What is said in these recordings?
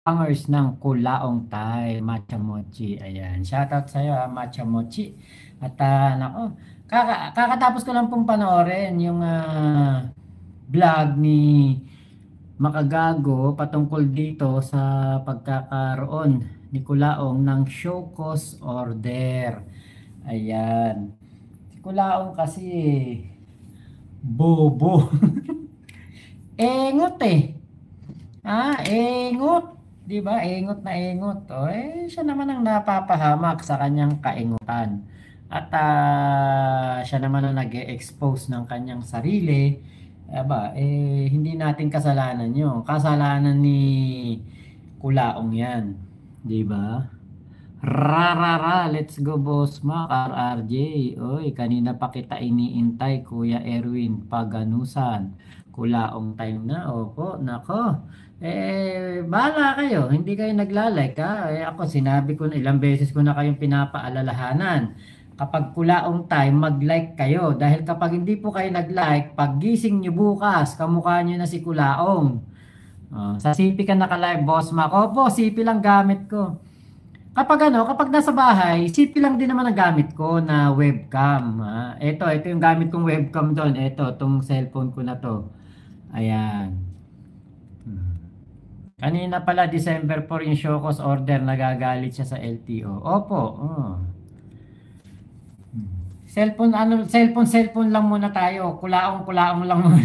Angers ng Kulaong Thai, Matcha Mochi. Ayan, shoutout sa iyo, Matcha Mochi. At nako, kakatapos ko lang pong panoorin yung vlog ni Makagago patungkol dito sa pagkakaroon ni Kulaong ng show cause order. Ayan. Si Kulaong kasi bobo. Engot eh. Engot. 'Di ba? Engot na engot. Siya naman ang napapahamak sa kanyang kaingutan. At siya naman ang nag-expose ng kanyang sarili. Hindi natin kasalanan 'yon. Kasalanan ni Kulaong 'yan. 'Di ba? Let's go boss Mac, RRJ. Oy, kanina pa kita iniintay, Kuya Erwin Paganusan. Kulaong time na, opo, nako. Bahala kayo, hindi kayo naglalike ha. Ako sinabi ko na ilang beses ko na kayong pinapaalalahanan. Kapag kulaong time, mag-like kayo. Dahil kapag hindi po kayo nag-like, pag gising nyo bukas, kamukha nyo na si Kulaong. Sa CP ka naka-live, boss Mac. Opo, CP lang gamit ko. Kapag nasa bahay, CP lang din naman ang gamit ko na webcam. Ito yung gamit kong webcam doon. Ito, tong cellphone ko na to. Ayan. Hmm. Kanina pala, December 4 yung show cause order, nagagalit siya sa LTO. Opo. Cellphone lang muna tayo. Kulaong lang muna.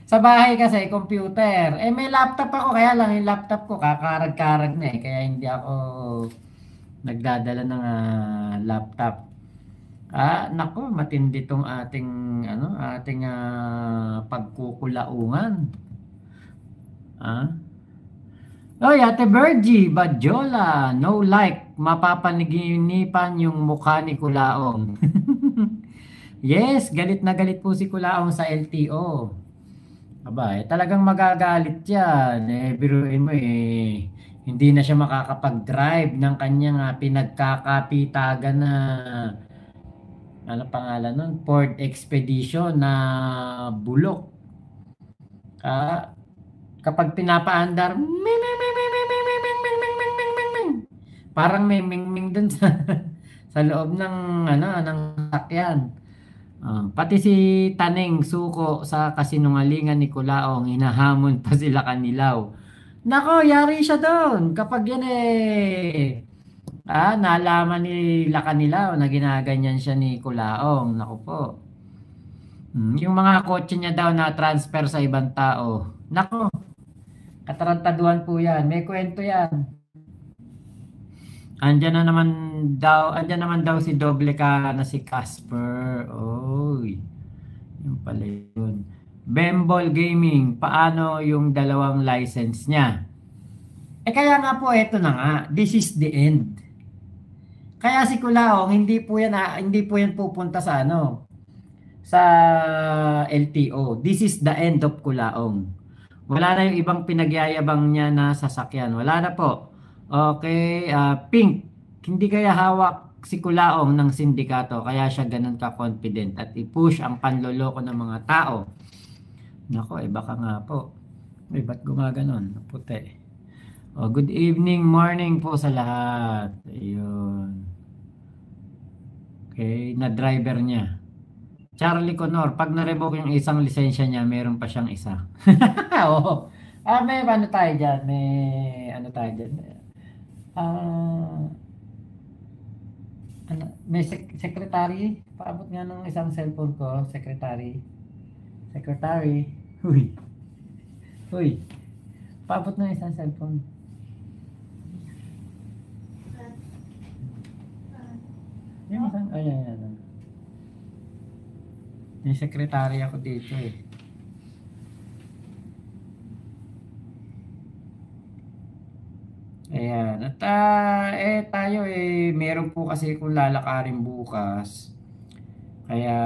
Sa bahay kasi, computer. May laptop ako, kaya lang yung laptop ko, kakarag-karag na kaya hindi ako nagdadala ng laptop. Nako, matindi tong ating pagkukulaungan. Oy, Ate Virgie, Badjola, no like, mapapaniginipan yung mukha ni Kulaong. Yes, galit na galit po si Kulaong sa LTO. Talagang magagalit yan. Biruin mo hindi na siya makakapag-drive ng kanyang pinagkakapitagan na ano pangalan nun? Ford Expedition na bulok. Kapag pinapaandar, parang may ming dun sa loob ng ng sakyan. Pati si Taneng Suko sa kasinungalingan ni Kulaong, hinahamon pa sila kanilaw. Nako, yari siya doon. Kapag yan nalaman nila kanilaw na ginaganyan siya ni Kulaong. Nako po. Yung mga kotse niya daw na transfer sa ibang tao. Nako, katarantaduhan po yan. May kwento yan. Andyan naman daw si doble ka na si Casper. Oy. Yung pala yun. Bembol Gaming, paano yung dalawang license niya? Kaya nga po, eto na nga. This is the end. Kaya si Kulaong, hindi po yan pupunta sa sa LTO. This is the end of Kulaong. Wala na yung ibang pinagyayabang niya na sasakyan. Wala na po. Okay, Pink, hindi kaya hawak si Kulaong ng sindikato, kaya siya ganun ka-confident at i-push ang panloloko ng mga tao. Nako, baka nga po. Ba't gumaganon? Puti. Good evening, morning po sa lahat. Ayun. Okay, na driver niya. Charlie Conor, pag na-revoke yung isang lisensya niya, meron pa siyang isa. Oo. May ano tayo dyan? May ano tayo dyan? Ah, may secretary. Paabot nga ng isang cellphone ko. Secretary. Secretary. Huy. Huy. Paabot ng isang cellphone. Yung isang, ayan. May secretary ako dito Ayan. At tayo meron po kasi kung lalakarin bukas. Kaya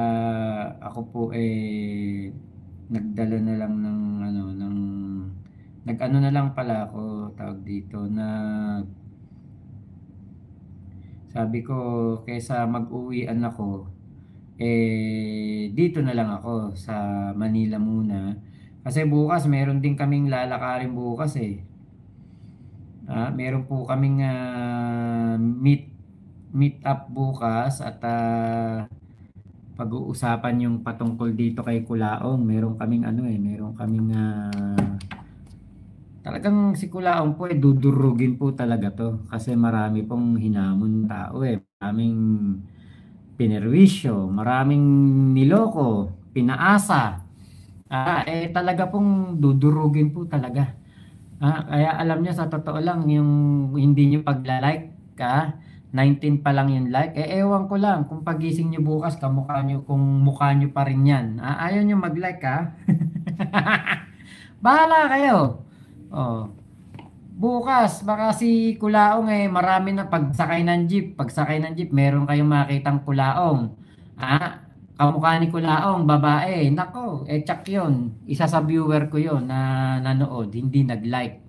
ako po nagdala na lang ng nag-ano na lang pala ako tawag dito na sabi ko kaysa mag-uwian ako dito na lang ako sa Manila muna Kasi bukas meron din kaming lalakarin bukas eh. Meron po kaming meet up bukas at pag-uusapan yung patungkol dito kay Kulaong. Meron kaming meron kaming talagang si Kulaong po dudurugin po talaga to kasi marami pong hinamon tao eh. Maraming pinerwisyo, maraming niloko, pinaasa. Talaga pong dudurugin po talaga. Kaya alam niyo sa totoo lang yung hindi niyo pagla-like 19 pa lang yung like. Ewan ko lang kung pagising niyo bukas kamukha niyo kung mukha niyo pa rin yan. Ayaw niyo mag-like Bahala kayo. Oh. Bukas baka si Kulaong marami na pagsakay ng jeep meron kayong makitang Kulaong. Kamukha ni Kulaong babae. Nako, tsak 'yon. Isa sa viewer ko 'yon na nanood, hindi nag-like.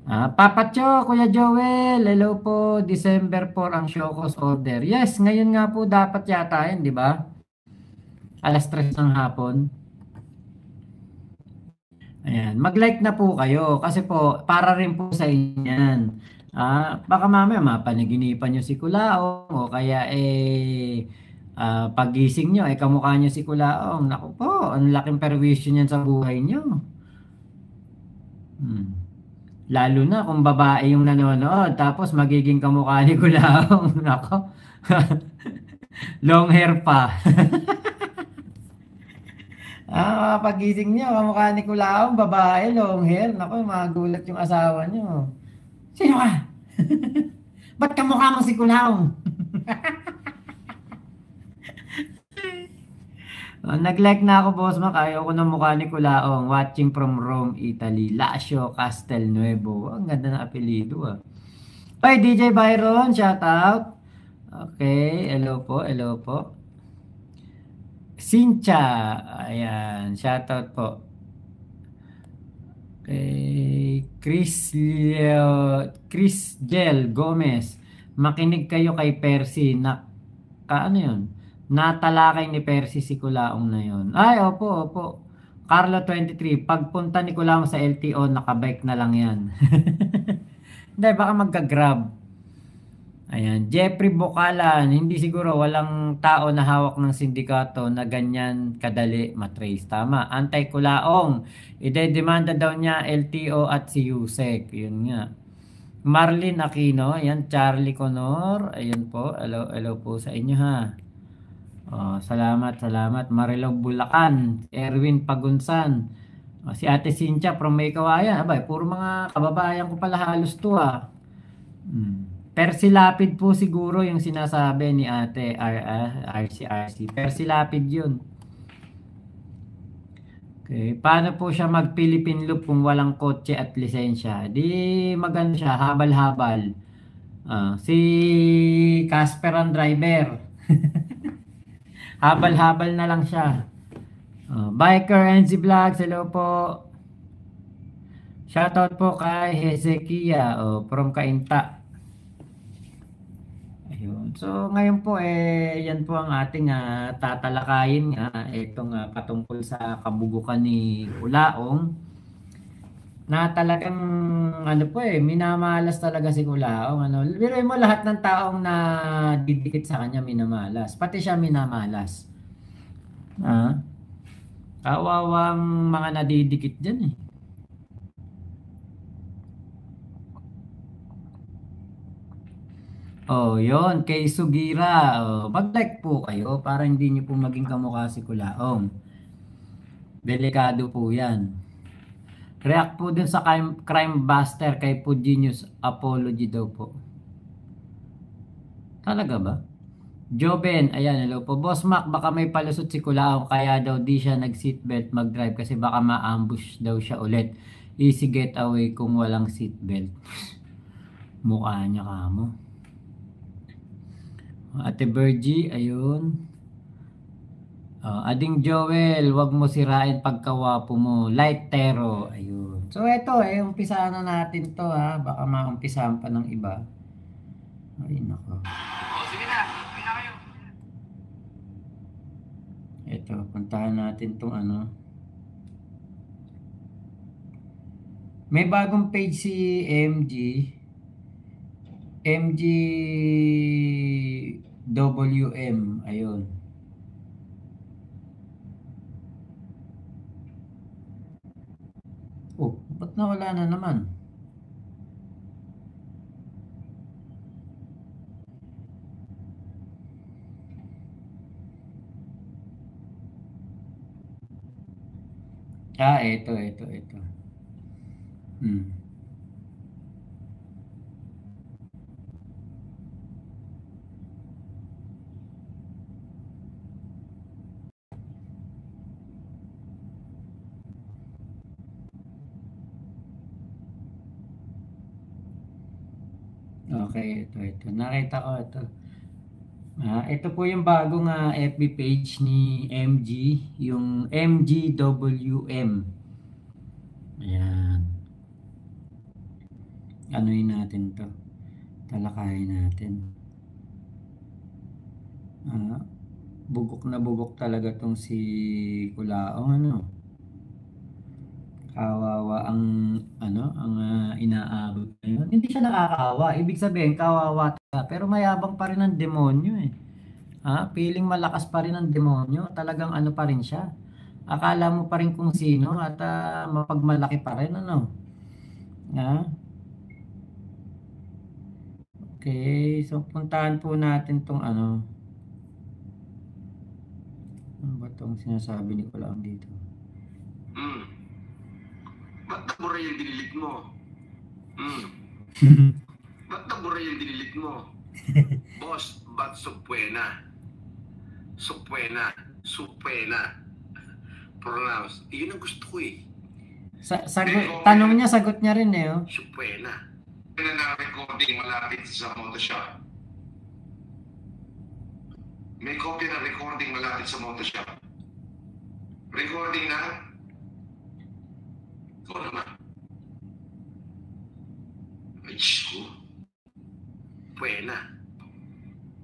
Papa Cho, Kuya Joel, hello po. December 4 ang Shokos order. Yes, ngayon nga po dapat yata 'yan, 'di ba? Alas 3 ng hapon. Ayan, mag-like na po kayo kasi po para rin po sa inyo 'yan. Baka mamaya mapanaginipan niyo si Kulaong o kaya pagising niyo kamukha niyo si Kulaong. Naku po, ang laking perwisyo niyan sa buhay niyo. Lalo na kung babae yung nanonood tapos magiging kamukha ni Kulaong. Nako. Long hair pa. Pagising niyo kamukha ni Kulaong, babae, long hair. Nako, magulat yung asawa niyo. Sino ka? Ba't kamukha mo si Kulaong? Nag-like na ako, Boss Mac. Ayaw ko ng mukha ni Kulaong. Watching from Rome, Italy. Lazio Castelnuovo. Ang ganda ng apelido Ay, DJ Byron, shout out. Okay, hello po, hello po. Cynthia, ayan, shout out po. Okay, Chris Gel Gomez. Makinig kayo kay Percy na ano yun? Natalakay ni Percy si Kulaong na yun. Ay, opo, opo. Carlo 23, pagpunta ni Kulaong sa LTO, nakabike na lang yan. Hindi, baka magka-grab. Ayan, Jeffrey Bocalan, hindi siguro walang tao na hawak ng sindikato na ganyan kadali matrace. Tama, anti-Kulaong. Ide-demanda daw niya LTO at si Yusek. Yun nga. Marlene Aquino, ayan, Charlie Conor, ayun po, hello, hello po sa inyo salamat, salamat. Marilog Bulacan, Erwin Pagunsan, si Ate Cynthia from May Kawayan, abay, puro mga kababayan ko pala halos to Percy Lapid po siguro yung sinasabi ni Ate RC. Percy Lapid yun. Okay, paano po siya mag-Philippine Loop kung walang kotse at lisensya? Di maganda siya, habal-habal. Si Casper ang driver. Habal-habal na lang siya. Biker NZ Vlogs, hello po. Shoutout po kay Hezekiah from Kainta. Ayun. So ngayon po yan po ang ating tatalakayin itong patungkol sa kabugukan ni Kulaong na talagang minamalas talaga si Kulaong biruin mo lahat ng taong na didikit sa kanya minamalas, pati siya minamalas. Kawawang mga nadidikit dyan yun, kay Sugira. Mag-like po kayo para hindi niyo po maging kamukha si Kulaong. Delikado po yan. React po dun sa crime buster kay Puginius, apology daw po. Talaga ba? Joben, ayan, hello po. Boss Mac, baka may palusot si Kulaong kaya daw di siya nag-seatbelt mag-drive kasi baka ma-ambush daw siya ulit. Easy getaway kung walang seatbelt. Mukha niya kamo. Ate Bergie, ayun. Ading Joel, wag mo sirain pagkawapo mo. Light Tero, ayun. So eto umpisahan na natin to baka maumpisahan pa ng iba. Ay nako. Sige na, pina kayo. Ito, puntahan natin tong May bagong page si MG. MGWM. Ayun. Oh, ba't nawala na naman? Ah, ito. Hmm. Okay, ito. Nakita ko ito. Ito po yung bagong FB page ni MG, yung MGWM. Ayan. Anuin natin to. Talakayin natin. Bugok na bugok talaga tong si Kulaong, ano. Kawawa ang inaabot ngayon. Hindi siya nakakawa. Ibig sabihin kawawa talaga, pero mayabang pa rin ang demonyo eh. Feeling malakas pa rin ang demonyo. Talagang ano pa rin siya. Akala mo pa rin kung sino at mapagmalaki pa rin, ano. Ha? Okay, so puntahan po natin tong ano. Ano ba tong sinasabi ni Kulaong dito? Ba't nabura yung dinilit mo? Ba't nabura yung dinilit mo? Boss, ba't supwena? Supwena. Pronounce. Iyon ang gusto ko eh. Tanong niya, sagot niya rin eh. Oh. Supwena. Na recording malapit sa Photoshop. May copy na recording malapit sa Photoshop. Recording na? Ikaw naman. Ay, ko. Pwena.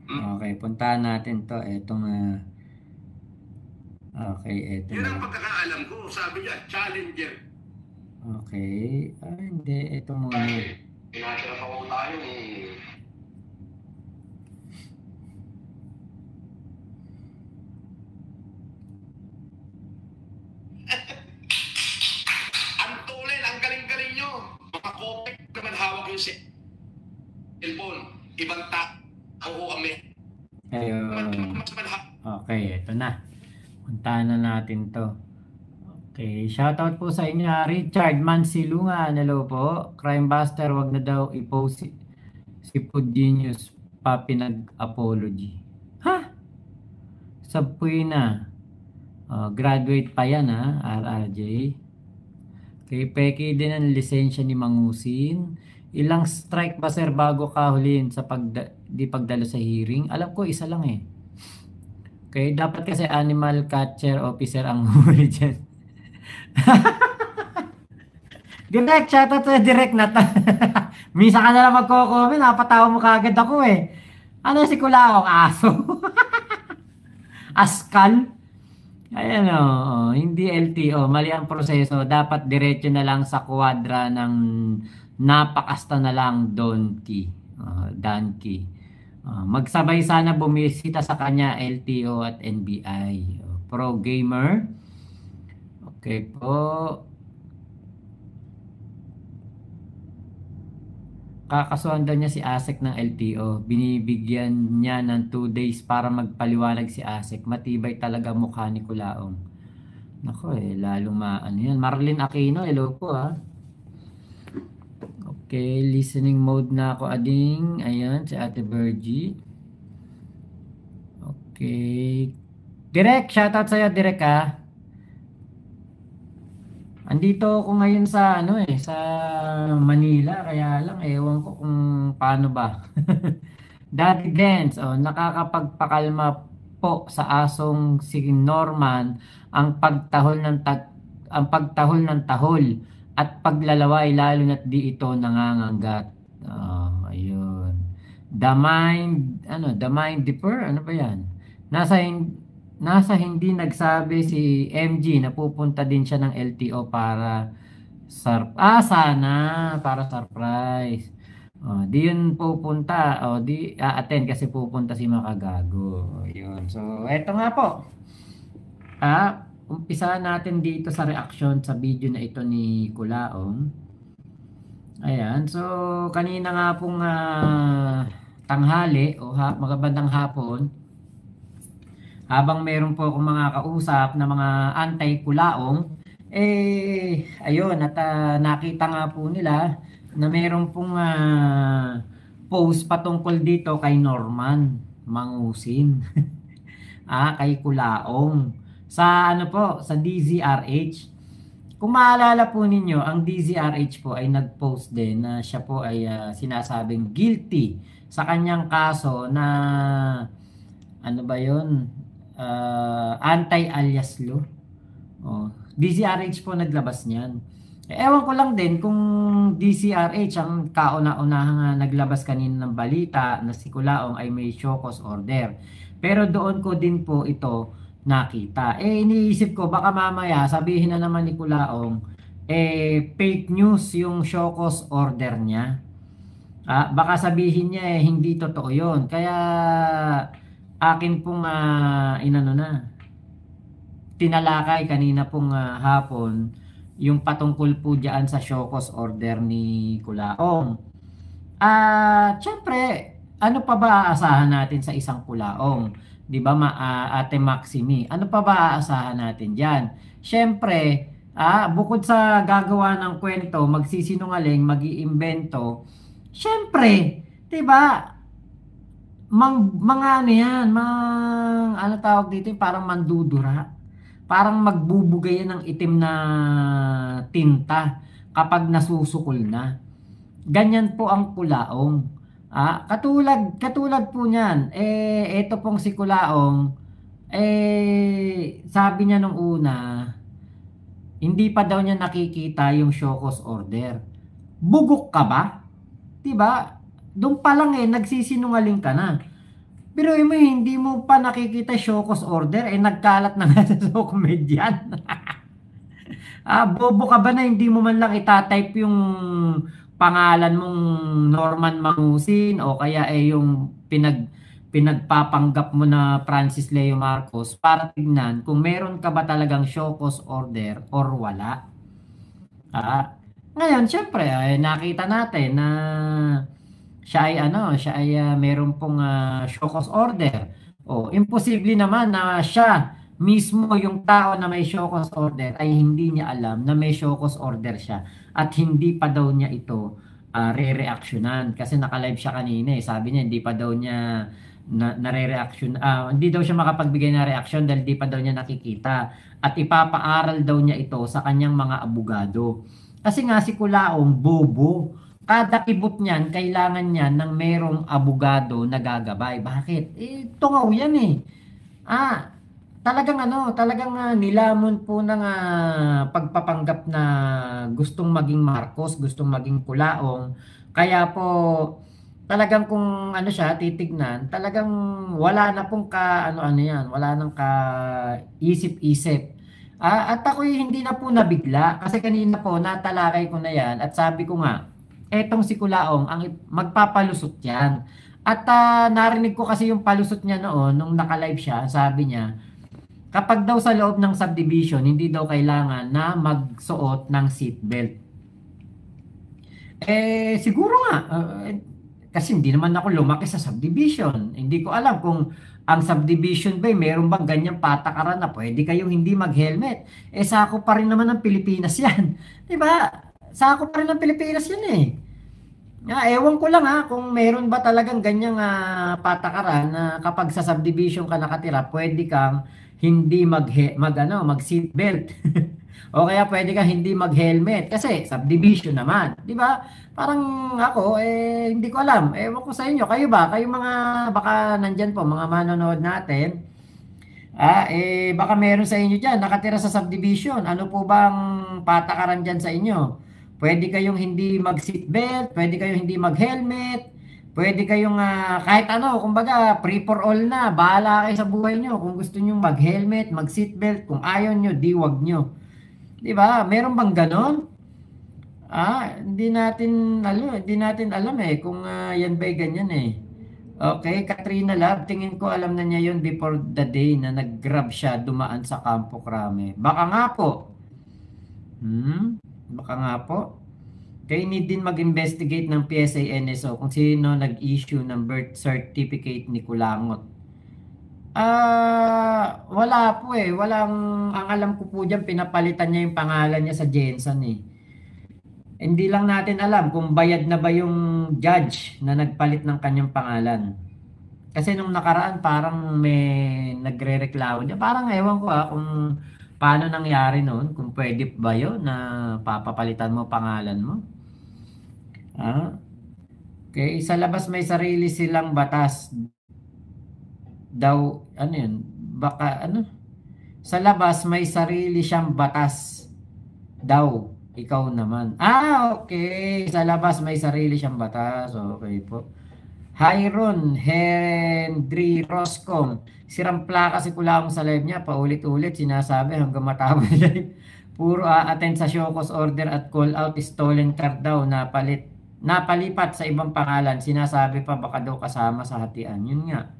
Okay, puntahan natin to. Okay, eto Yun na. ang pagkakaalam ko. Sabi niya, challenger. Okay. Hindi. Ito muna. Pinatira pa ko tayo eh. Ang tulen, ang galing-galing nyo. Mga kopek naman hawak yung cellphone. Ibang tao kami. Ayun. Okay, ito na. Puntahan na natin to. Okay, shoutout po sa inyo. Richard Mansilungan, hello po. Crime Buster, wag na daw i-post si Food Genius pa pinag-apology. Ha? Sabpuy na. Graduate pa yan RRJ. Kay Peki din ang lisensya ni Mangusin. Ilang strike ba sir bago kahuliin sa di pagdalo sa hearing? Alam ko isa lang eh. Okay, dapat kasi animal catcher officer ang huli dyan. Direct, shoutout sa direct na to. Misa ka na lang magko-comment, napatawa mo kagad ako eh. Ano si Kulaong? Aso? Askal? Ayan hindi LTO, mali ang proseso. Dapat diretso na lang sa kwadra ng napakasta na lang donkey. Donkey. Magsabay sana bumisita sa kanya LTO at NBI. Pro gamer. Okay po. Kakasuhan daw niya si ASEC ng LTO. Binibigyan niya ng 2 days para magpaliwanag si ASEC. Matibay talaga mukha ni Kulaong. Nako lalong maano yan. Marlene Aquino, hello po Okay, listening mode na ako ading. Ayan, si Ate Virgie. Okay. Direk, shoutout sa'yo, Direk Andito ako ngayon sa sa Manila, kaya lang ewan ko kung paano ba. Daddy Dance, nakakapagpakalma po sa asong si Norman ang pagtahol ng tahol at paglalaway lalo na't di ito nanganganggat. Ayun. The mind deeper, ano ba 'yan? Nasa hindi nagsabi si MG na pupunta din siya ng LTO para Sana para surprise. Oh, di yun pupunta, di attend kasi pupunta si Makagago. Yun. So, eto nga po. Umpisa natin dito sa reaction sa video na ito ni Kulaong. Ayan. So, kanina nga pong tanghali o magabandang hapon, habang meron po akong mga kausap na mga anti-Kulaong, ayun, at nakita nga po nila na meron pong post patungkol dito kay Norman Mangusin. Kay Kulaong. Sa ano po, sa DZRH. Kung maalala po ninyo, ang DZRH po ay nag-post din na siya po ay sinasabing guilty sa kanyang kaso na ano ba yun? Anti-alias law. DZRH po naglabas niyan. Ewan ko lang din kung DZRH ang kauna-unahang naglabas kanina ng balita na si Kulaong ay may show cause order. Pero doon ko din po ito nakita. Iniisip ko baka mamaya sabihin na naman ni Kulaong fake news yung show cause order niya. Baka sabihin niya hindi totoo 'yon. Kaya akin pong inano na tinalakay kanina pong hapon yung patungkol po diyan sa show cause order ni Kulaong. Syempre, ano pa ba aasahan natin sa isang Kulaong? 'Di ba, Ate Maximi? Ano pa ba aasahan natin diyan? Syempre, bukod sa gagawa ng kwento, magsisinungaling, mag-iimbento, syempre, 'di ba? Mga ano yan, ano tawag dito, parang mandudura. Parang magbubugay yan ng itim na tinta kapag nasusukol na. Ganyan po ang Kulaong. Katulad po niyan, ito pong si Kulaong, sabi niya nung una, hindi pa daw niya nakikita yung show cause order. Bugok ka ba? 'Di ba? Doon pa lang nagsisinungaling ka na. Pero mo hindi mo pa nakikita show cause order, nagkalat na nga sa social media. Bobo ka ba na hindi mo man lang itatype yung pangalan mong Norman Mangusin o kaya yung pinagpapanggap mo na Francis Leo Marcos para tignan kung meron ka ba talagang show cause order or wala. Ngayon, syempre, nakita natin na siya ay meron pong show cause order. Imposible naman na siya mismo yung tao na may show cause order ay hindi niya alam na may show cause order siya at hindi pa daw niya ito re-reactionan kasi naka-live siya kanina sabi niya hindi pa daw niya nare-reaction, hindi daw siya makapagbigay ng reaction dahil hindi pa daw niya nakikita at ipapaaral daw niya ito sa kanyang mga abogado kasi nga si Kulaong bobo. Kada kibot niyan, kailangan niyan ng merong abogado na gagabay. Bakit? Tungaw yan talagang nilamon po ng pagpapanggap na gustong maging Marcos, gustong maging Kulaong. Kaya po, talagang kung siya, titignan, talagang wala na pong wala nang isip-isip. At ako'y hindi na po nabigla, kasi kanina po, natalakay ko na yan, at sabi ko nga, etong si Kulaong ang magpapalusot yan. At narinig ko kasi yung palusot niya noon nung naka-live siya, sabi niya, kapag daw sa loob ng subdivision, hindi daw kailangan na magsuot ng seatbelt. Siguro nga, kasi hindi naman ako lumaki sa subdivision. Hindi ko alam kung ang subdivision ba, meron bang ganyang patakaran na pwede kayong hindi mag-helmet. Sako pa rin naman ng Pilipinas yan. Diba? Sako pa rin ng Pilipinas yan ewan ko lang kung meron ba talagang ganyang patakaran na kapag sa subdivision ka nakatira, pwede kang hindi mag-seatbelt. O kaya pwede kang hindi mag-helmet kasi subdivision naman, 'di ba? Parang ako hindi ko alam. Ewan ko sa inyo, kayo ba? Kayo mga baka nandiyan po mga manonood natin. Baka meron sa inyo diyan nakatira sa subdivision. Ano po bang patakaran diyan sa inyo? Pwede kayong hindi mag-seatbelt, pwede kayong hindi mag-helmet, pwede kayong kahit kumbaga free for all na, bahala kayo sa buhay nyo. Kung gusto nyo mag-helmet, mag-seatbelt, kung ayaw nyo, di wag nyo. Di ba? Meron bang ganon? Hindi natin alam eh kung yan ba'y ganyan eh. Okay, Katrina Love, tingin ko alam na niya yun before the day na nag-grab siya dumaan sa Campo Crame. Baka nga po. Baka nga po. Kaya need din mag-investigate ng PSA-NSO kung sino nag-issue ng birth certificate ni Kulangot. Wala po eh. Ang alam ko po dyan, pinapalitan niya yung pangalan niya sa Jensen eh. Hindi lang natin alam kung bayad na ba yung judge na nagpalit ng kanyang pangalan. Kasi nung nakaraan parang may nagrereklamo niya. Parang ewan ko kung paano nangyari noon. Kung pwede ba yun na papapalitan mo pangalan mo. Okay, sa labas may sarili silang batas. Daw, ano yun? Baka, ano? Sa labas may sarili siyang batas. Daw, ikaw naman. Okay. Sa labas may sarili siyang batas. Okay po. Hyron Henry Roscom. Sirang plaka si Kulamong sa live niya. Paulit-ulit sinasabi hanggang matapos live. Puro attend sa show cause order at call out stolen card daw napalipat sa ibang pangalan. Sinasabi pa baka daw kasama sa hatian. Yun nga.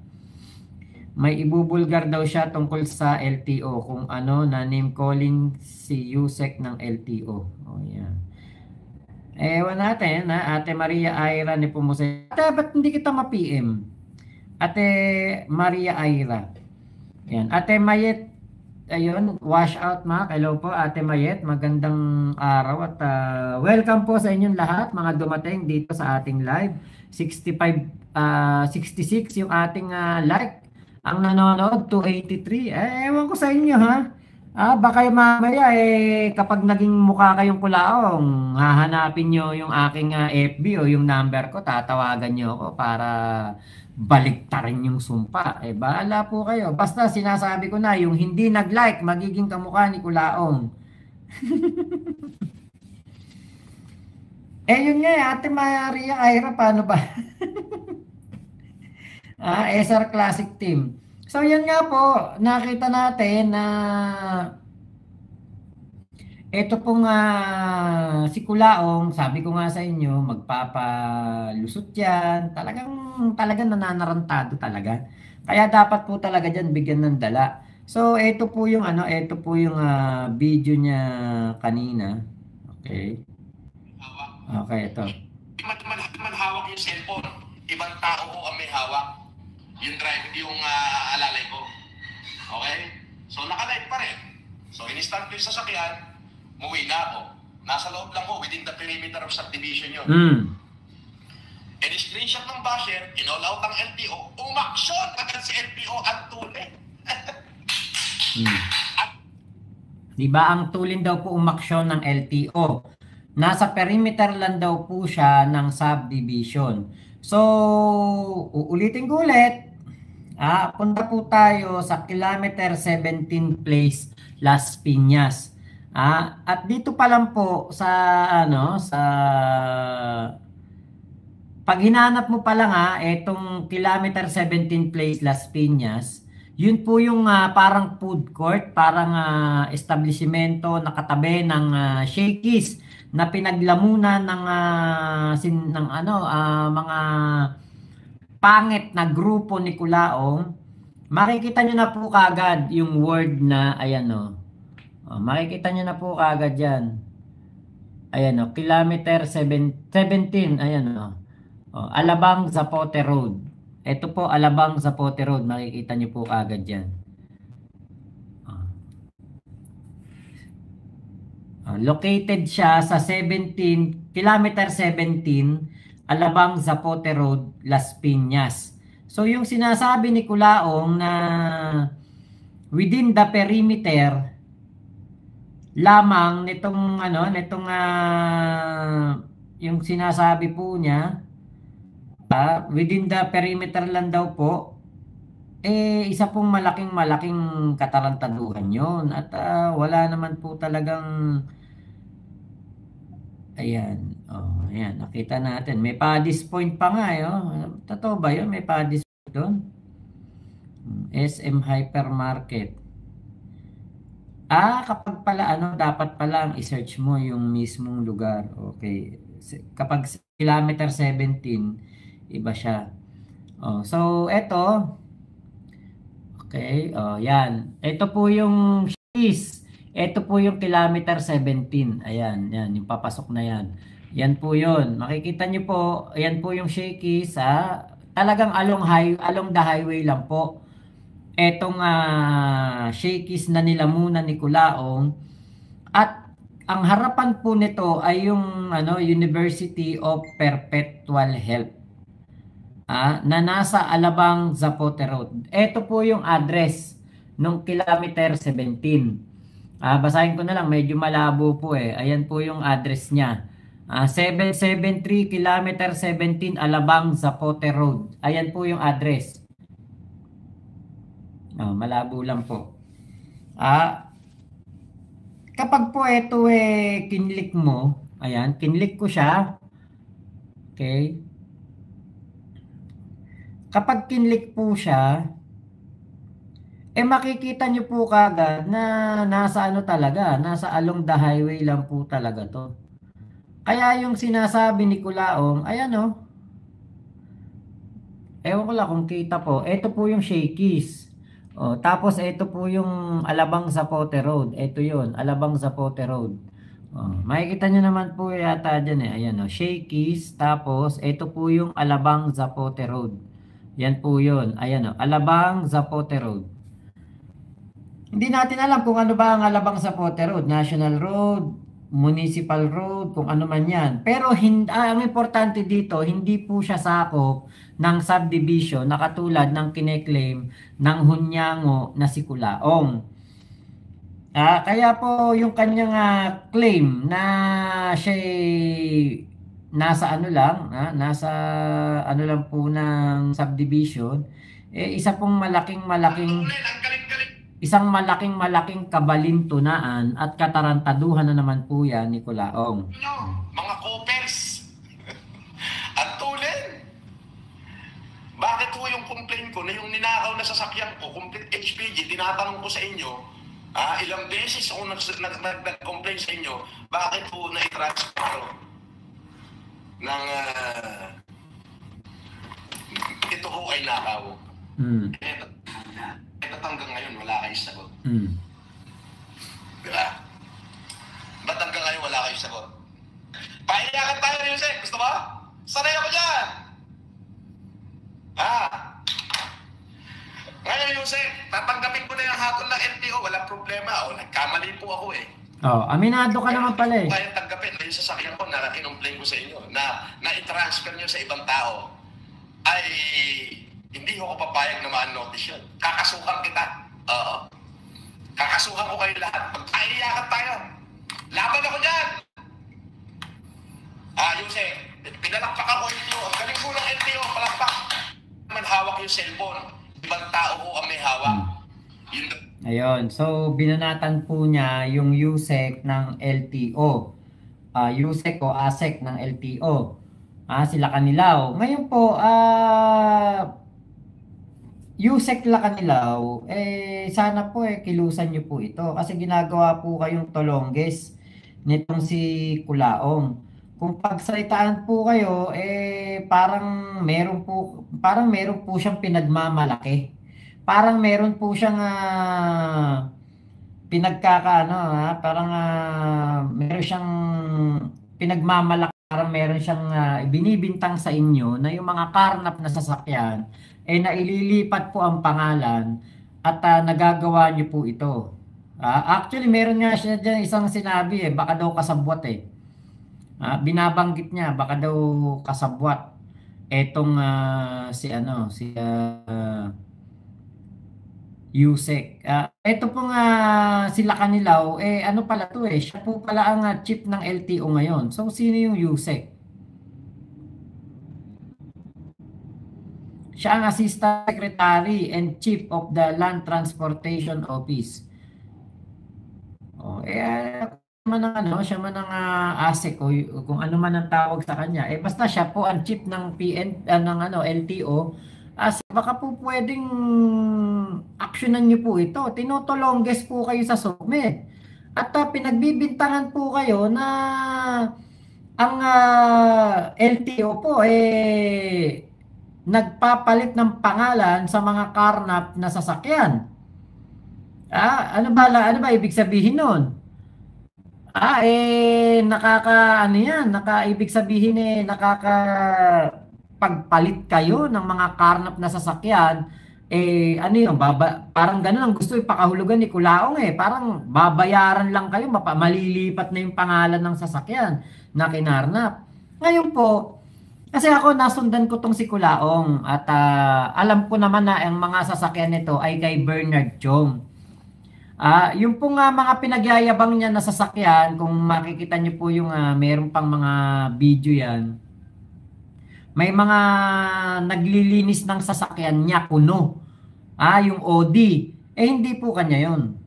May ibubulgar daw siya tungkol sa LTO kung ano na name calling si Yusek ng LTO. Oh, yan. Ewan natin Ate Maria Aira ni Pumusay. Ate, ba't hindi kita ma-PM? Ate Maria Aira. Yan. Ate Mayet, ayun, wash out hello po Ate Mayet. Magandang araw at welcome po sa inyong lahat mga dumating dito sa ating live. 66 yung ating like. Ang nanonood, 283. Ewan ko sa inyo baka mamaya kapag naging mukha kayong kulaong, hahanapin nyo yung aking FB o yung number ko, tatawagan nyo ako para baliktarin yung sumpa. Bahala po kayo. Basta sinasabi ko na, yung hindi nag-like, magiging kamukha ni Kulaong. Yun nga, Ate Maria Aira, paano ba? SR Classic Team. So, yan nga po, nakita natin na ito pong si Kulaong, sabi ko nga sa inyo, magpapalusot yan. Talagang nananarantado talaga. Kaya dapat po talaga dyan bigyan ng dala. So, ito po yung video niya kanina. Okay. Okay, ito. Man hawak yung cellphone. Ibang tao ko ang may hawak. Yung alalay ko. Okay? So, naka-live pa rin. So, in-start ko yung sasakyan, muwi na ako. Nasa loob lang ko, within the perimeter of subdivision yun. And screenshot ng basher, in-all out ang LTO, umaksyon agad si LTO ang tulin. Diba, ang tulin daw po umaksyon ng LTO. Nasa perimeter lang daw po siya ng subdivision. So, uulitin ko ulit. Punta po tayo sa kilometer 17 place Las Piñas. At dito pa lang po sa pag hinanap mo pa lang itong kilometer 17 place Las Piñas, yun po yung parang food court, parang establishmento nakatabi ng Shakey's na pinaglamunan ng mga pangit na grupo ni Kulaong. Makikita nyo na po kagad yung word na makikita nyo na po kagad yan. Kilometer 17, Alabang Zapote Road. Ito po, Alabang Zapote Road. Makikita nyo po kagad yan. Located siya sa kilometer 17, Alabang Zapote Road, Las Piñas. So yung sinasabi ni Kulaong na within the perimeter lamang nitong yung sinasabi po niya, within the perimeter lang daw po, isa pong malaking katarantaduhan yun. At wala naman po talagang ayan. Ayan. Nakita natin. May Paddy's Point pa nga. Totoo ba yun? May Paddy's Point doon? SM Hypermarket. Kapag pala ano, dapat pala ang i-search mo yung mismong lugar. Okay. Kapag kilometer 17, iba siya. So eto, okay, yan. Ito po yung Shakey's. Ito po yung kilometer 17. Ayan, yan, yung papasok na yan. Yan po yun. Makikita nyo po, ayan po yung Shakey's, talagang along the highway lang po. Etong Shakey's na nilamunan ni Kulaong. At ang harapan po nito ay yung University of Perpetual Health. Na nasa Alabang Zapote Road. Ito po yung address nung kilometer 17. Basahin ko na lang, medyo malabo po eh. Ayan po yung address niya. 773 kilometer 17 Alabang Zapote Road. Ayan po yung address. Malabo lang po. Kapag po ito kinlik mo, ayan, kinlik ko siya. Okay. Kapag kinlik po siya, makikita nyo po kagad na nasa talaga, nasa along the highway lang po talaga to. Kaya yung sinasabi ni Kulaong, ayan ewan ko lang kung kita po, ito po yung Shakey's. Tapos ito po yung Alabang Zapote Road. Ito yun, Alabang Zapote Road. Makikita nyo naman po yata dyan ayan Shakey's. Tapos ito po yung Alabang Zapote Road. Yan po yun. Ayan Alabang Zapote Road. Hindi natin alam kung ano ba ang Alabang Zapote Road. National Road, Municipal Road, kung ano man yan. Pero ang importante dito, hindi po siya sakop ng subdivision na katulad ng kineklaim ng Hunyango na si Kulaong. Kaya po yung kanyang claim na siya nasa nasa lang po ng subdivision, isa pong isang malaking kabalintunaan at katarantaduhan na naman po yan ni Kulaong. Mga coppers at tulin. Bakit po yung complaint ko na yung ninakaw na sasakyan ko, complete HPG, tinatanong ko sa inyo, ilang beses ako nag-complain sa inyo, bakit po na-transfer ng ito ko ay nakaw. Ito hanggang ngayon wala kayong sagot. Diba? Ba't hanggang ngayon wala kayong sagot? Paiyakan tayo rin, Jose. Gusto ba? Sanay ako dyan! Ngayon, Jose, tatanggapin ko na yung hatol ng LTO. Walang problema. Nagkamali po ako eh. Aminado ka naman pala eh. Kaya tanggapin na yung sasakyan ko na kinumplain ko sa inyo na i-transfer nyo sa ibang tao ay hindi ko papayag na ma-notice yun. Kakasuhan kita. Kakasuhan ko kayo lahat. Magpaiyakan tayo. Laban ako dyan. Jose, pinalakpak ako LTO. Ang galing mo ng LTO. Palakpak. Man hawak yung cellphone. Ibang tao ko ang may hawak. Ayun. So, binanatan po niya yung USEC ng LTO. USEC o ASEC ng LTO. Sila Kanilaw. Ngayon po, USEC Lacanilaw, sana po kilusan nyo po ito. Kasi ginagawa po kayong tolongges nitong si Kulaong. Kung pagsalitaan po kayo, parang meron po siyang pinagmamalaki. Parang meron po siyang parang meron siyang pinagmamalaki, parang meron siyang binibintang sa inyo na yung mga karnap na sasakyan naililipat po ang pangalan at nagagawa niyo po ito. Actually, meron nga siya dyan isang sinabi baka daw kasabwat binabanggit niya baka daw kasabwat etong si USEC. Ito pong sila Kanilaw ano pala to siya po pala ang chief ng LTO ngayon. So sino yung USEC? Siya ang Assistant Secretary and Chief of the Land Transportation Office. Siya man ang ASEC o kung ano man ang tawag sa kanya. Basta siya po ang chief ng LTO. Baka po pwedeng aksyonan nyo po ito. Tinotolongges po kayo sa SOCMED. At pinagbibintangan po kayo na ang LTO po nagpapalit ng pangalan sa mga karnap na sasakyan. Ano ba ibig sabihin nun? Ibig sabihin pagpalit kayo ng mga karnap na sasakyan, parang ganun ang gusto ipakahulugan ni Kulaong parang babayaran lang kayo, malilipat na yung pangalan ng sasakyan na kinarnap. Ngayon po, kasi ako nasundan ko tong si Kulaong at alam ko naman na ang mga sasakyan nito ay kay Bernard Chong. Yung pong mga pinagyayabang niya na sasakyan, kung makikita niyo po yung meron pang mga video yan, may mga naglilinis ng sasakyan niya kuno. Yung Audi. Hindi po kanya yon.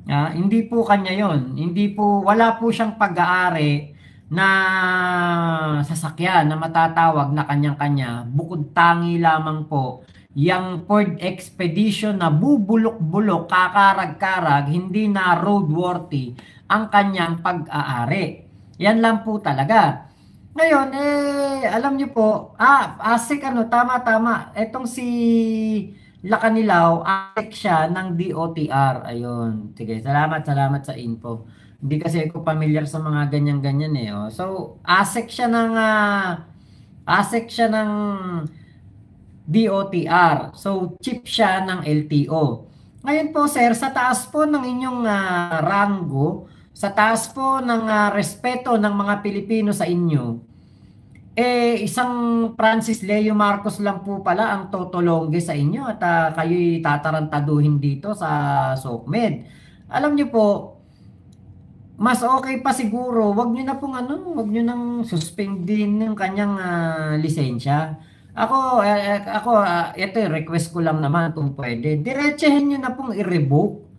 Hindi po kanya yon. Wala po siyang pag-aari na sasakyan na matatawag na kanyang-kanya. Bukod tangi lamang po yang Ford Expedition na bubulok-bulok, kakarag-karag, hindi na roadworthy ang kanyang pag-aari. Yan lang po talaga. Ngayon, alam niyo po, tama. Etong si Lacanilaw, ASIC siya ng DOTR. Ayun. Sige, salamat sa info. Hindi kasi ako familiar sa mga ganyan-ganyan So, ASIC siya ng DOTR. So, chip siya ng LTO. Ngayon po, sir, sa taas po ng inyong ranggo, sa taas po ng respeto ng mga Pilipino sa inyo, isang Francis Leo Marcos lang po pala ang totolongge sa inyo at kayo'y tatarantaduhin dito sa SOCMED. Alam niyo po, mas okay pa siguro, wag niyo nang suspendin yung kanyang lisensya. Ako, ito request ko lang naman kung pwede. Diretsahin nyo na pong i-revoke.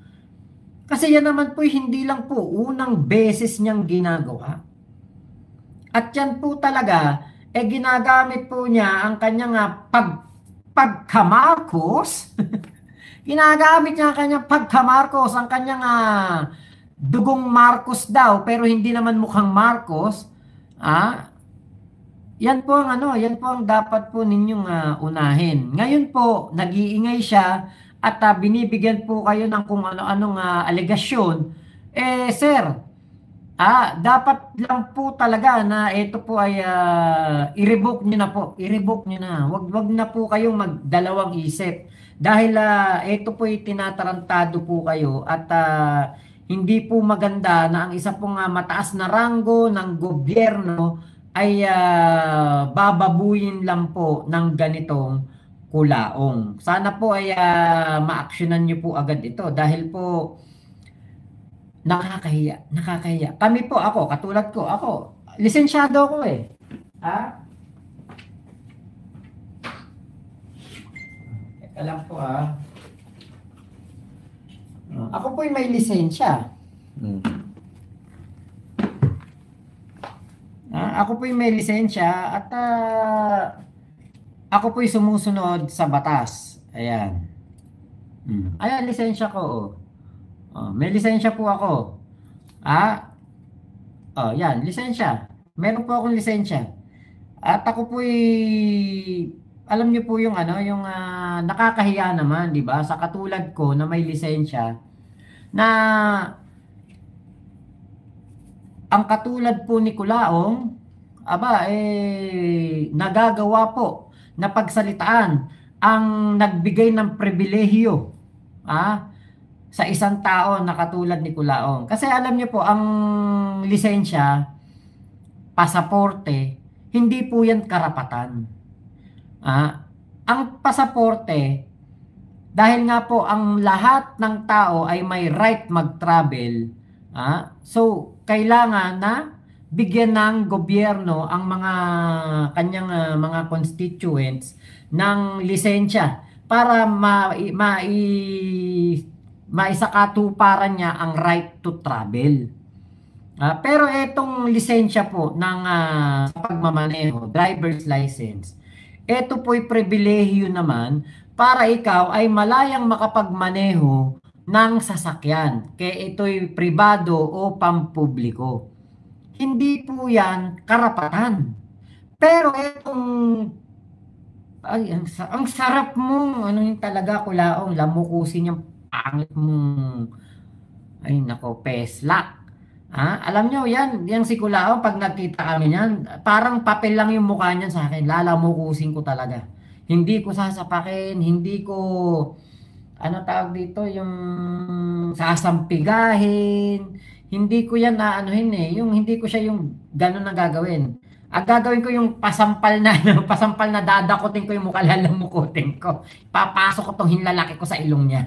Kasi yan naman po hindi lang po unang beses niyang ginagawa. At yan po talaga, ginagamit po niya ang kanyang pagkamarcos. Ginagamit niya ang kanyang pagkamarcos, ang kanyang dugong Marcos daw, pero hindi naman mukhang Marcos. Yan po ang dapat po ninyong unahin. Ngayon po, nag-iingay siya at binibigyan po kayo ng kung ano-anong alegasyon. Sir, dapat lang po talaga na ito po ay i-revoke nyo na po. I-revoke nyo na. Wag na po kayong magdalawang isip. Dahil ito po ay tinatarantado po kayo at hindi po maganda na ang isa pong mataas na ranggo ng gobyerno ay bababuyin lang po ng ganitong Kulaong. Sana po ay ma-actionan nyo po agad ito dahil po nakakahiya. Kami po, katulad ko, lisensyado ko Teka lang po ako po ay may lisensya. Ako po'y may lisensya at ako po'y sumusunod sa batas. Ayan. Ayan, lisensya ko. May lisensya po ako. Yan, lisensya. Meron po akong lisensya. At ako po'y, alam niyo po yung nakakahiya naman, di ba? Sa katulad ko na may lisensya, na ang katulad po ni Kulaong, nagagawa po na pagsalitaan ang nagbigay ng pribilehiyo sa isang tao na katulad ni Kulaong. Kasi alam niyo po, ang lisensya, pasaporte, hindi po yan karapatan. Ang pasaporte, dahil nga po ang lahat ng tao ay may right mag-travel, so kailangan na bigyan ng gobyerno ang mga kanyang mga constituents ng lisensya para maisakatuparan niya ang right to travel. Pero etong lisensya po ng pagmamaneho, driver's license, ito po'y pribilehiyo naman para ikaw ay malayang makapagmaneho ng sasakyan. Kaya ito'y pribado o pampubliko. Hindi po yan karapatan. Pero itong, ay, ang sarap mo, ano yung talaga, Kulaong, lamukusin yung pangit mong, ay nako, peslak. Alam nyo, yan si Kulaong, pag nagkita kami niyan, parang papel lang yung mukha niyan sa akin, lalamukusin ko talaga. Hindi ko sasapakin, hindi ko, ano tawag dito, yung sasampigahin, hindi ko yan na anuhin yung hindi ko siya yung ganun na gagawin. Ang gagawin ko yung pasampal na, pasampal na dadakotin ko yung mukha, lalamukutin ko. Papasok ko tong hinlalaki ko sa ilong niya.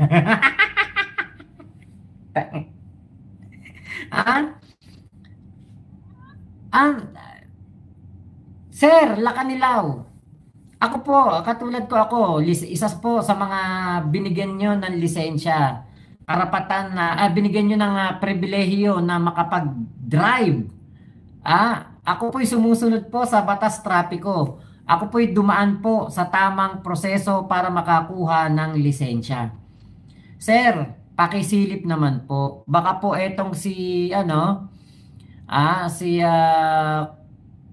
ah, ah, Sir, Lakanilaw. Ako po, katulad ko ako, isa po sa mga binigyan nyo ng lisensya. Karapatan na, binigyan nyo ng pribilehiyo na makapag-drive. Ako po'y sumusunod po sa batas trapiko. Ako po'y dumaan po sa tamang proseso para makakuha ng lisensya. Sir, pakisilip naman po. Baka po etong si, si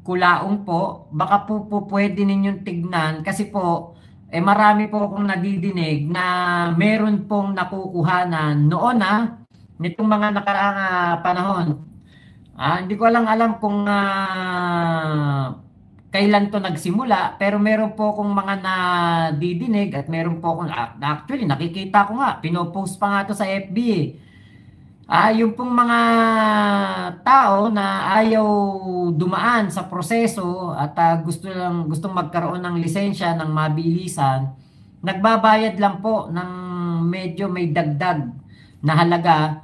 Kulaong po, baka po pwede ninyong tignan kasi po, marami po akong nadidinig na meron pong nakukuhanan noon nitong mga nakaraang panahon. Hindi ko alam kung kailan to nagsimula, pero meron po akong mga nadidinig at meron po akong, actually nakikita ko nga, pinopost pa nga to sa FB yung pong mga tao na ayaw dumaan sa proseso at gustong magkaroon ng lisensya ng mabilisan, nagbabayad lang po ng medyo may dagdag na halaga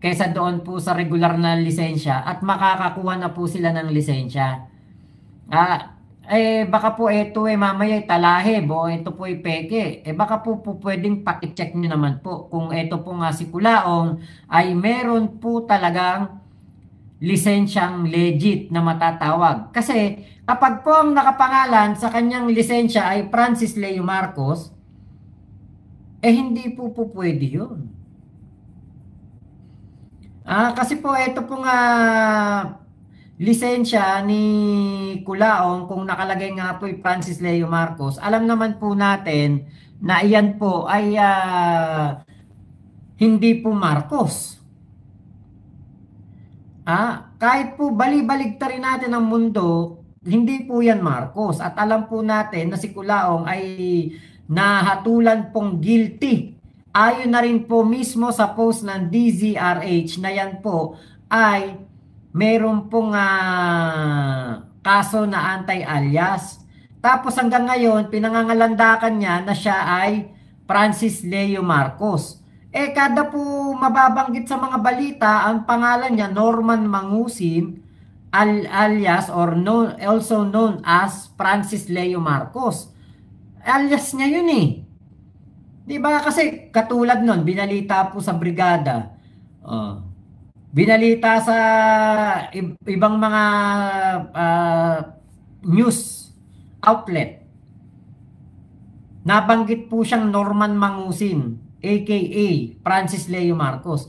kaysa doon po sa regular na lisensya at makakakuha na po sila ng lisensya. Baka po ito mamaya talahib o ito po peke. Baka po pwedeng pakicheck nyo naman po kung ito po nga si Kulaong ay meron po talagang lisensyang legit na matatawag. Kasi kapag po ang nakapangalan sa kanyang lisensya ay Francis Leo Marcos, hindi po pwede yun. Kasi po ito po nga lisensya ni Kulaong, kung nakalagay nga po Francis Leo Marcos, alam naman po natin na iyan po ay hindi po Marcos. Kahit po bali-baligtarin natin ang mundo, hindi po yan Marcos. At alam po natin na si Kulaong ay nahatulan pong guilty. Ayon na rin po mismo sa post ng DZRH na yan po ay meron pong kaso na anti-alias. Tapos hanggang ngayon, pinangangalandakan niya na siya ay Francis Leo Marcos. Kada po mababanggit sa mga balita, ang pangalan niya Norman Mangusin, alias or also known as Francis Leo Marcos. Alias niya yun Diba? Kasi katulad nun, binalita po sa brigada. Binalita sa ibang mga news outlet. Nabanggit po siyang Norman Mangusin, aka Francis Leo Marcos.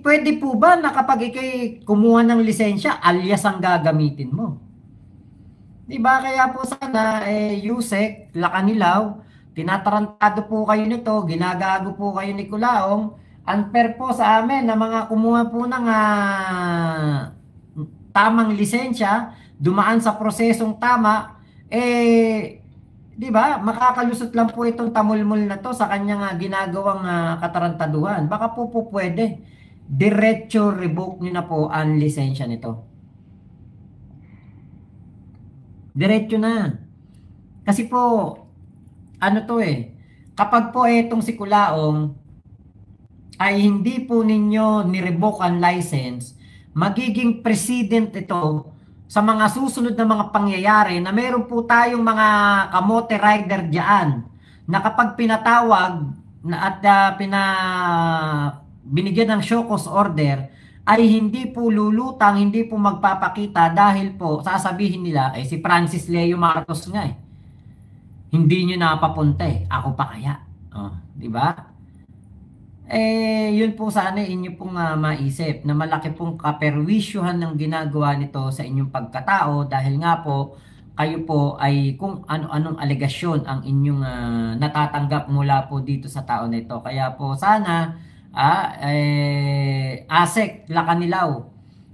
Pwede po ba na kapag ikay kumuha ng lisensya, alias ang gagamitin mo? Diba? Kaya po sana, Yusek, Lakanilaw, tinatarantado po kayo nito, ginagago po kayo ni Kulaong. Unfair po sa amin na mga kumuha po ng tamang lisensya, dumaan sa prosesong tama, di ba, makakalusot lang po itong tamulmul na to sa kanyang ginagawang katarantaduhan. Baka po pwede, diretso revoke nyo na po ang lisensya nito. Diretso na. Kasi po, kapag po itong si Kulaong, ay hindi po ninyo ni-revoke ang license, magiging precedent ito sa mga susunod na mga pangyayari na meron po tayong mga kamote rider diyan na kapag pinatawag at binigyan ng show cause order ay hindi po lulutang, hindi po magpapakita dahil po sasabihin nila si Francis Leo Marcos nga Hindi nyo napapunta eh. Ako pa kaya. Oh, di ba? Yun po sana inyo pong maisip na malaki pong kaperwisyuhan ng ginagawa nito sa inyong pagkatao dahil nga po kayo po ay kung ano-anong alegasyon ang inyong natatanggap mula po dito sa tao na ito. Kaya po sana ASEC Lacanilaw,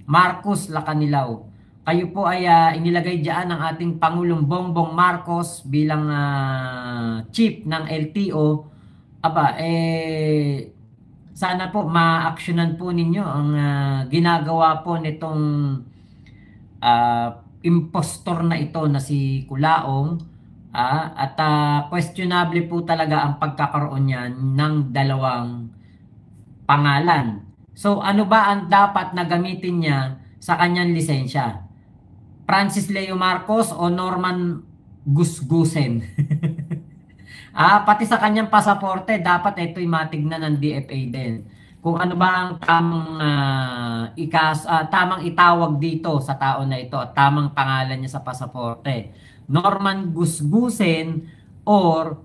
Marcos Lacanilaw, kayo po ay inilagay diyan ng ating Pangulong Bongbong Marcos bilang chief ng LTO. Aba, sana po ma-actionan po ninyo ang ginagawa po nitong impostor na ito na si Kulaong at questionable po talaga ang pagkakaroon niyan ng dalawang pangalan. So ano ba ang dapat na gamitin niya sa kanyang lisensya? Francis Leo Marcos o Norman Gusgusen? Pati sa kanyang pasaporte, dapat ito'y matignan ng DFA din. Kung ano ba ang tamang itawag dito sa tao na ito at tamang pangalan niya sa pasaporte. Norman Gusgusen or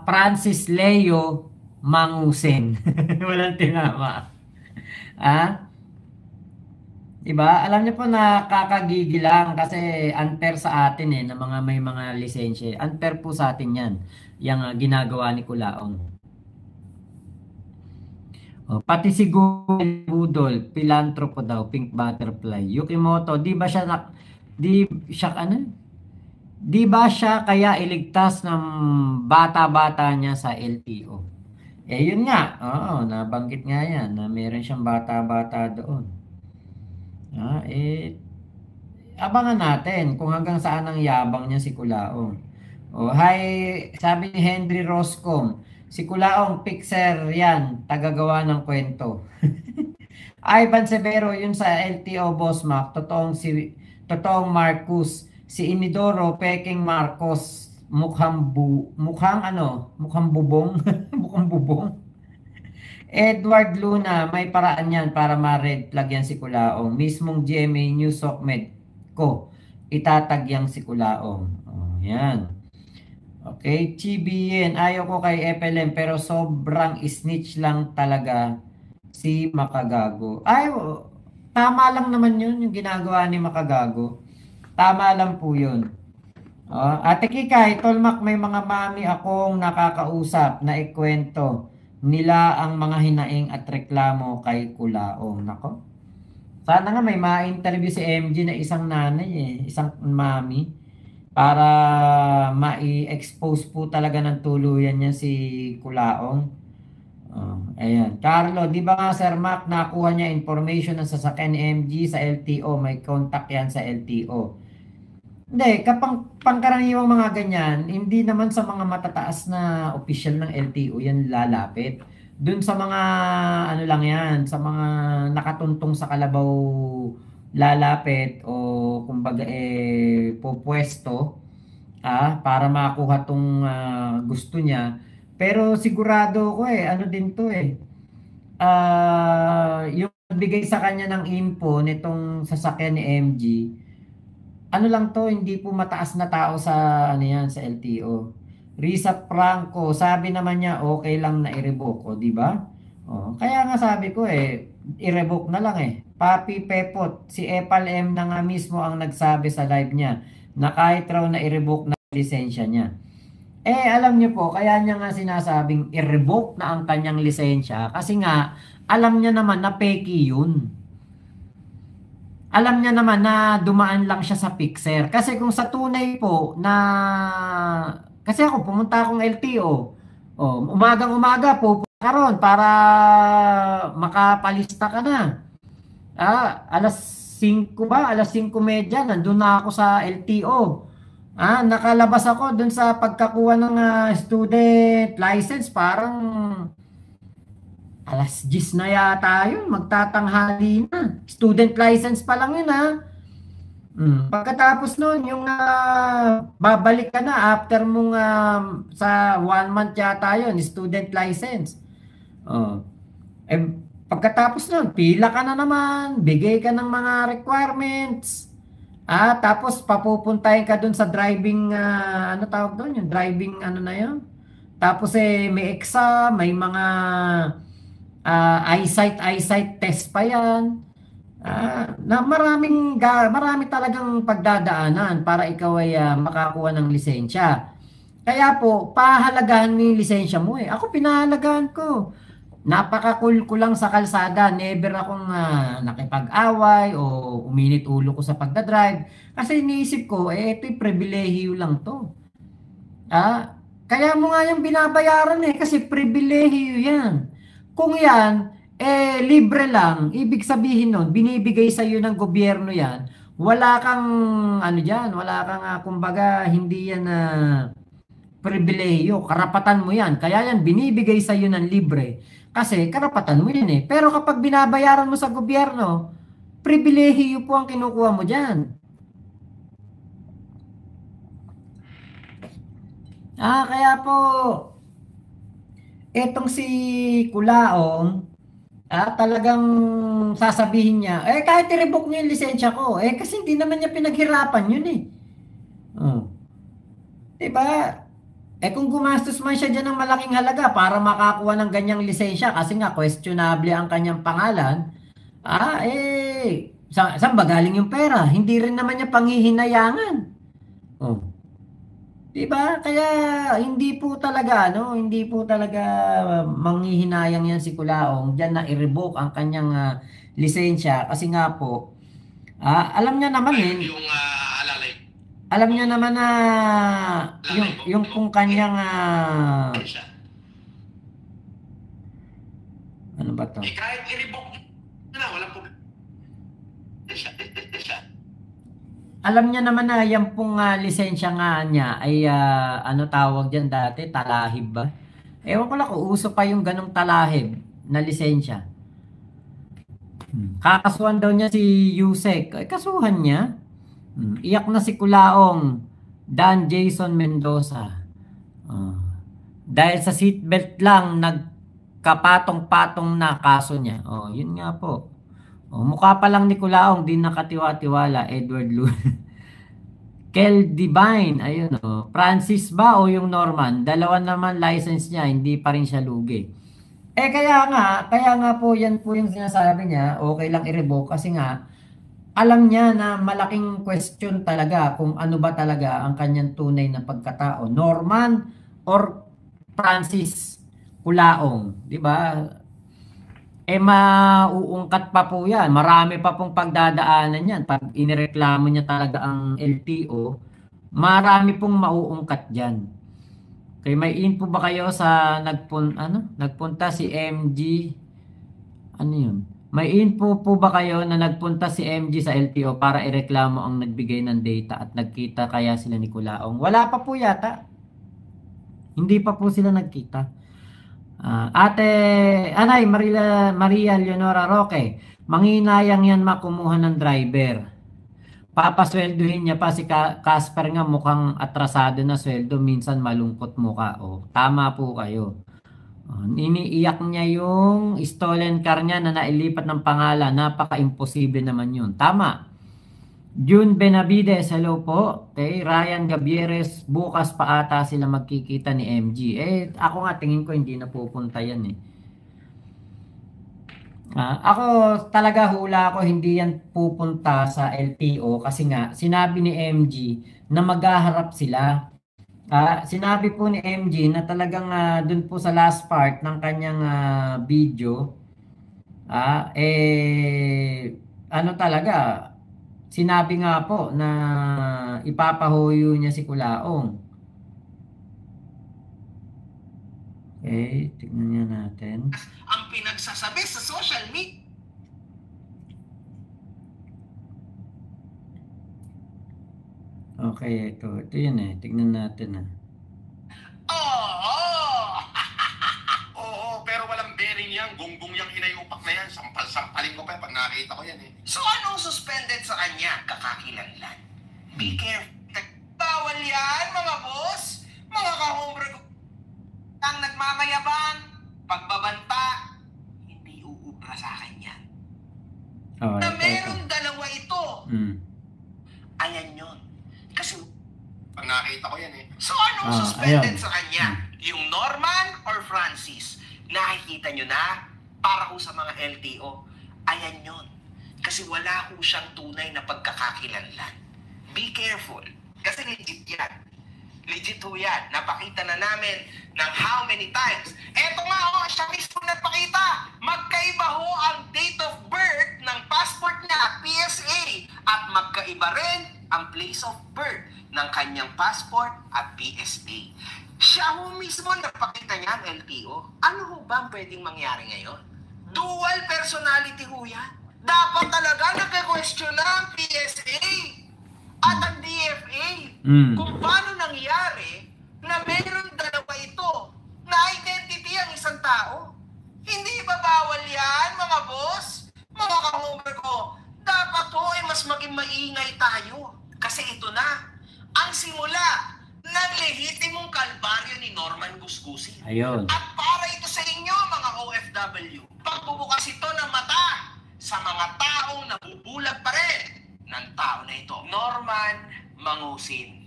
Francis Leo Mangusen. Walang tinama. Diba? Alam niyo po nakakagigil lang kasi unfair sa atin na may mga lisensya. Unfair po sa atin yan. Yung ginagawa ni Kulaong. Pati si Google Budol, philanthropo daw, pink butterfly. Yukimoto, di ba siya kaya iligtas ng bata-bata niya sa LTO? Yun nga. Oo, nabanggit nga yan na meron siyang bata-bata doon. Abangan natin kung hanggang saan ang yabang niya si Kulaong. Hi, sabi ni Henry Roscom, si Kulaong fixer yan, tagagawa ng kwento. Ivan Severo, yun sa LTO Boss Mac, totoong Marcos, si Inidoro, peking Marcos, mukhang bubong, mukhang bubong. Edward Luna, may paraan yan para ma-red flag yan si Kulaong. Mismong GMA News Sokmed ko, itatag yan si Kulaong. Yan. Okay, Chibien, ayaw ko kay FLM pero sobrang snitch lang talaga si Makagago. Tama lang naman yun, yung ginagawa ni Makagago. Tama lang po yun. Ate Kikay, Tolmak, may mga mami akong nakakausap na ikwento nila ang mga hinaing at reklamo kay Kulaong. Nako. Sana nga may ma-interview si MG na isang nanay isang mami para ma-expose po talaga ng tuluyan niya si Kulaong. Ayan. Carlo, di ba nga Sir Mac nakuha niya information ng sasakyan ni MG sa LTO, may contact yan sa LTO. Hindi, kapag pangkaraniwang mga ganyan, hindi naman sa mga matataas na official ng LTO yan lalapit. Doon sa mga ano lang yan, sa mga nakatuntong sa kalabaw lalapit o kumbaga pupwesto para makuha tong gusto niya. Pero sigurado ko ano din to yung bigay sa kanya ng info nitong sasakyan ni MG. Ano lang to, hindi po mataas na tao sa sa LTO. Risa Franco, sabi naman niya okay lang na i-revoke, di ba? Kaya nga sabi ko i-revoke na lang Papi Pepot, si Epal M na nga mismo ang nagsabi sa live niya na kahit raw na i-revoke na lisensya niya. Alam niyo po, kaya niya nga sinasabing i-revoke na ang kanyang lisensya kasi nga alam niya naman na peki yun. Alam niya naman na dumaan lang siya sa fixer. Kasi kung sa tunay po na... Kasi ako, pumunta akong LTO. Umagang-umaga po ka ron para makapalista ka na. Alas 5 ba? Alas 5:30, nandun na ako sa LTO. Nakalabas ako dun sa pagkakuha ng student license. Parang... alas 10 na yata yun, magtatanghali na. Student license pa lang yun Pagkatapos nun, yung babalik ka na after mong sa 1 month yata yun, student license. Pagkatapos nun, pila ka na naman, bigay ka ng mga requirements. Tapos papupuntahin ka dun sa driving, ano tawag doon? Yung driving, ano na yun? Tapos may exam, may mga eyesight test pa yan. Na marami talagang pagdadaanan para ikaw ay makakuha ng lisensya. Kaya po, pahalagahan mo yung lisensya mo eh. Ako pinahalagahan ko. Napaka-cool ko lang sa kalsada. Never akong nakipag-away o uminit ulo ko sa pagdadrive. Kasi iniisip ko, ito'y pribilehiyo lang to. Kaya mo nga yung binabayaran eh, kasi pribilehiyo yan. Kung yan, libre lang, ibig sabihin nun, binibigay sa iyo ng gobyerno yan, wala kang, ano dyan, wala kang, kumbaga, hindi yan na pribilehiyo, karapatan mo yan. Kaya yan, binibigay sa iyo ng libre. Kasi karapatan mo yan eh. Pero kapag binabayaran mo sa gobyerno, pribilehiyo po ang kinukuha mo dyan. Kaya po, etong si Kulaong, talagang sasabihin niya, kahit i-revoke niya yung lisensya ko, kasi hindi naman niya pinaghirapan yun eh. Oh. Diba? Kung gumastos man siya dyan ng malaking halaga para makakuha ng ganyang lisensya, kasi nga questionable ang kanyang pangalan, saan ba galing yung pera? Hindi rin naman niya panghihinayangan. Oh. Diba? Kaya hindi po talaga hindi po talaga manghihinayang yan si Kulaong diyan na i-revoke ang kanyang lisensya kasi nga po alam niya naman Yung alalay. alam niya naman na yung kung kanyang ano ba to? Kahit i-revoke na, walang problema. Alam niya naman na yan pong lisensya nga niya ay ano tawag diyan dati, talahib ba? Ewan ko lang kung uso pa yung ganong talahib na lisensya. Kakasuhan daw niya si Yusek. Kasuhan niya. Iyak na si Kulaong. Dan Jason Mendoza. Dahil sa seatbelt lang, nagkapatong-patong na kaso niya. Yun nga po. Mukha pa lang ni Kulaong, di nakatiwa-tiwala. Edward Lu. Kel Divine, ayun Francis ba o yung Norman? Dalawa naman license niya, hindi pa rin siya lugi. Kaya nga po yan po yung sinasabi niya, okay lang i-revoke kasi nga, alam niya na malaking question talaga kung ano ba talaga ang kanyang tunay na pagkatao. Norman or Francis Kulaong, di ba? Mauungkat pa po yan. Marami pa pong pagdadaanan yan. Pag inireklamo niya talaga ang LTO, marami pong mauungkat dyan. Okay, may info ba kayo sa nagpunta si MG? Ano yun? May info po ba kayo na nagpunta si MG sa LTO para ireklamo ang nagbigay ng data at nagkita kaya sila ni Kulaong? Wala pa po yata. Hindi pa po sila nagkita. Ate Anay Maria Leonora Roque, manghinayang yan makumuha ng driver. Papasweldohin niya pa si Casper nga mukhang atrasado na sweldo, minsan malungkot mukha. Tama po kayo. Iniiyak niya yung stolen car niya na nailipat ng pangalan. Napaka-imposible naman yun. Tama. June Benavides, hello po. Okay, Ryan Gabieres, bukas pa ata sila magkikita ni MG. Ako nga tingin ko hindi na pupunta yan eh. Ako talaga hula ko hindi yan pupunta sa LTO kasi nga sinabi ni MG na maghaharap sila. Sinabi po ni MG na talagang dun po sa last part ng kanyang video, ano talaga, sinabi nga po na ipapahuyo niya si Kulaong. Okay, tignan niya natin. Ang pinagsasabi sa social media. Okay, ito yun eh. Tignan natin Oo, pero walang bearing yan. Gunggong yung inayupak na yan. Sampal-sampalin ko pa pag nakita ko yan eh. So anong suspended sa kanya? Kakakilanlan. Be careful. Bawal yan, mga boss. Mga kahombre ko. Ang nagmamayabang, pagbabanta, hindi uubra sa akin yan. Na meron dalawa ito. Ayan yun. Kasi Pag nakita ko yan eh. so anong suspended ayun. sa kanya? Yung Norman or Francis? Nakikita nyo na para ho sa mga LTO. Ayan yun. Kasi wala ho siyang tunay na pagkakakilanlan. Be careful. Kasi legit yan. Legit ho yan. Napakita na namin ng how many times. Eto nga ho, siya mismo nagpakita. Magkaiba ho ang date of birth ng passport niya, PSA. At magkaiba rin ang place of birth ng kanyang passport at PSA. Siya ho mismo nagpakita niya ang LTO. Ano ho ba ang pwedeng mangyari ngayon? Dual personality ho yan. Dapat talaga nagka-question na ang PSA at ang DFA kung paano nangyari na meron dalawa ito na identity ang isang tao. Hindi ba bawal yan, mga boss? Mga ka-homer ko, dapat ho ay mas maging maingay tayo. Kasi ito na, ang simula ng lehitimong kalbaryo ni Norman Gusgusin. Ayun. At para ito sa inyo, mga OFW, pagbubukas ito ng mata sa mga taong nabubulag pa rin ng tao na ito. Norman Mangusin.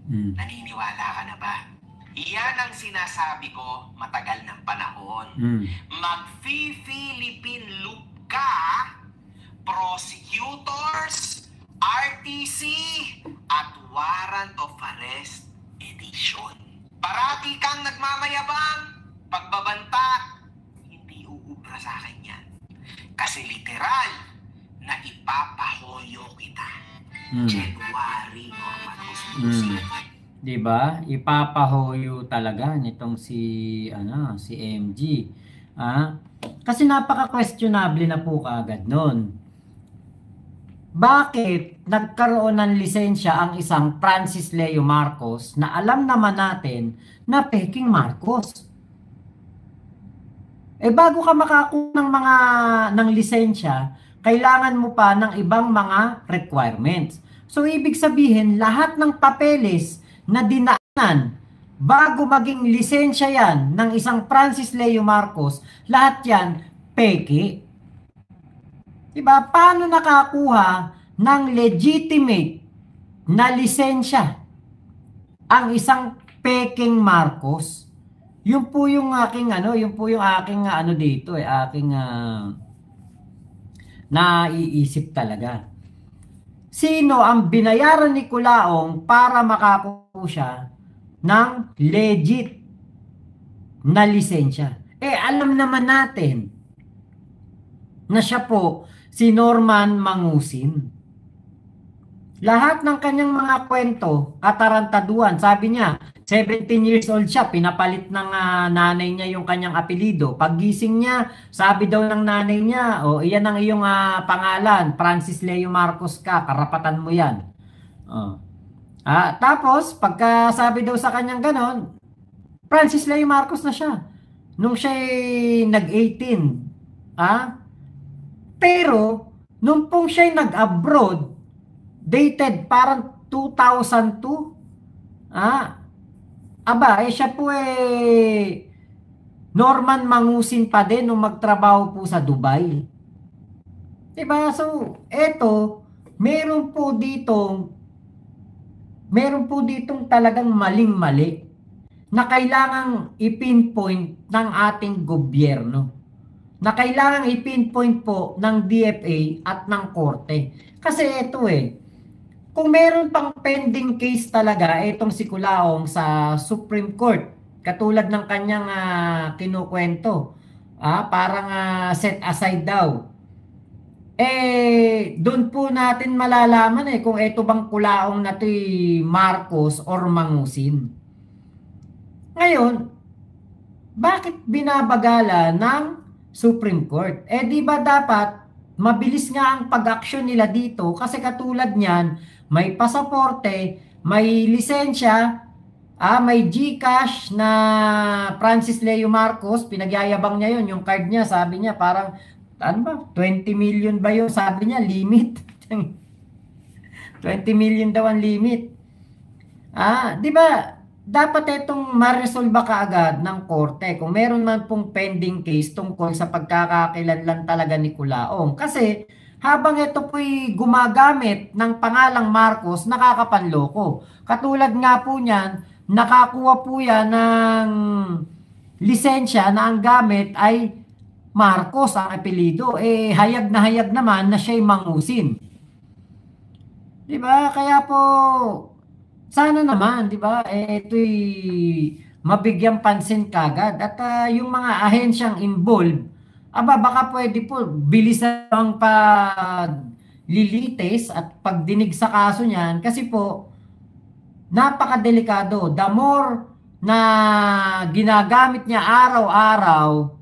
Naniniwala ka na ba? Iyan ang sinasabi ko matagal ng panahon. Mag-Philippine loop ka, prosecutors, RTC, at warrant of arrest edition. Parati kang nagmamayabang, pagbabanta, hindi uubra sa akin yan. Kasi literal na ipapahoyo kita. January, Norman Gusgusin. Diba? Ipapahoyo talaga nitong si MG. Kasi napaka-questionable na po kaagad nun. Bakit nagkaroon ng lisensya ang isang Francis Leo Marcos na alam naman natin na peking Marcos? Bago ka makakuha ng lisensya, kailangan mo pa ng ibang mga requirements. So ibig sabihin, lahat ng papeles na dinaanan bago maging lisensya yan ng isang Francis Leo Marcos, lahat yan peke. Diba? Paano nakakuha ng legitimate na lisensya ang isang peking Marcos? Yun po yung aking dito naiisip talaga. Sino ang binayaran ni Culaong para makakuha siya ng legit na lisensya? Alam naman natin na siya po si Norman Mangusin. Lahat ng kanyang mga kwento, katarantaduhan, sabi niya, 17 years old siya, pinapalit ng nanay niya yung kanyang apelido. Paggising niya, sabi daw ng nanay niya, iyan ang iyong pangalan, Francis Leo Marcos ka, karapatan mo yan. Tapos, pagka sabi daw sa kanyang ganon, Francis Leo Marcos na siya. Nung siya nag-18. Pero, nung pong siya nag-abroad, dated parang 2002, siya po Norman Mangusin pa din nung magtrabaho po sa Dubai. Diba? So, eto, meron po ditong talagang maling-mali na kailangang ipinpoint ng ating gobyerno. Na kailangang ipinpoint po ng DFA at ng korte. Kasi ito kung meron pang pending case talaga itong si Culaong sa Supreme Court, katulad ng kanyang kinukwento, parang set aside daw. Doon po natin malalaman kung ito bang Culaong na to'y Marcos or Mangusin. Ngayon, bakit binabagala ng Supreme Court? Di ba dapat mabilis nga ang pag-aksyon nila dito kasi katulad niyan, may pasaporte, may lisensya, may GCash na Francis Leo Marcos, pinagyayabang niya yun, yung card niya, sabi niya parang, 20 million ba yun? Sabi niya, limit. 20 million daw ang limit. Di ba, dapat itong ma-resolve kaagad ng korte kung meron man pong pending case tungkol sa pagkakakilanlan talaga ni Culaong. Kasi habang ito po'y gumagamit ng pangalang Marcos, nakakapanloko. Katulad nga po niyan, nakakuha po yan ng lisensya na ang gamit ay Marcos ang apelido. Hayag na hayag naman na siya'y mangusin. 'Di ba? Kaya po, sana naman, 'di ba? Ito'y mabigyan pansin kagad. At yung mga ahensyang involved, baka pwede po bilisan ang paglilitis at pagdinig sa kaso niyan kasi po napakadelikado. The more na ginagamit niya araw-araw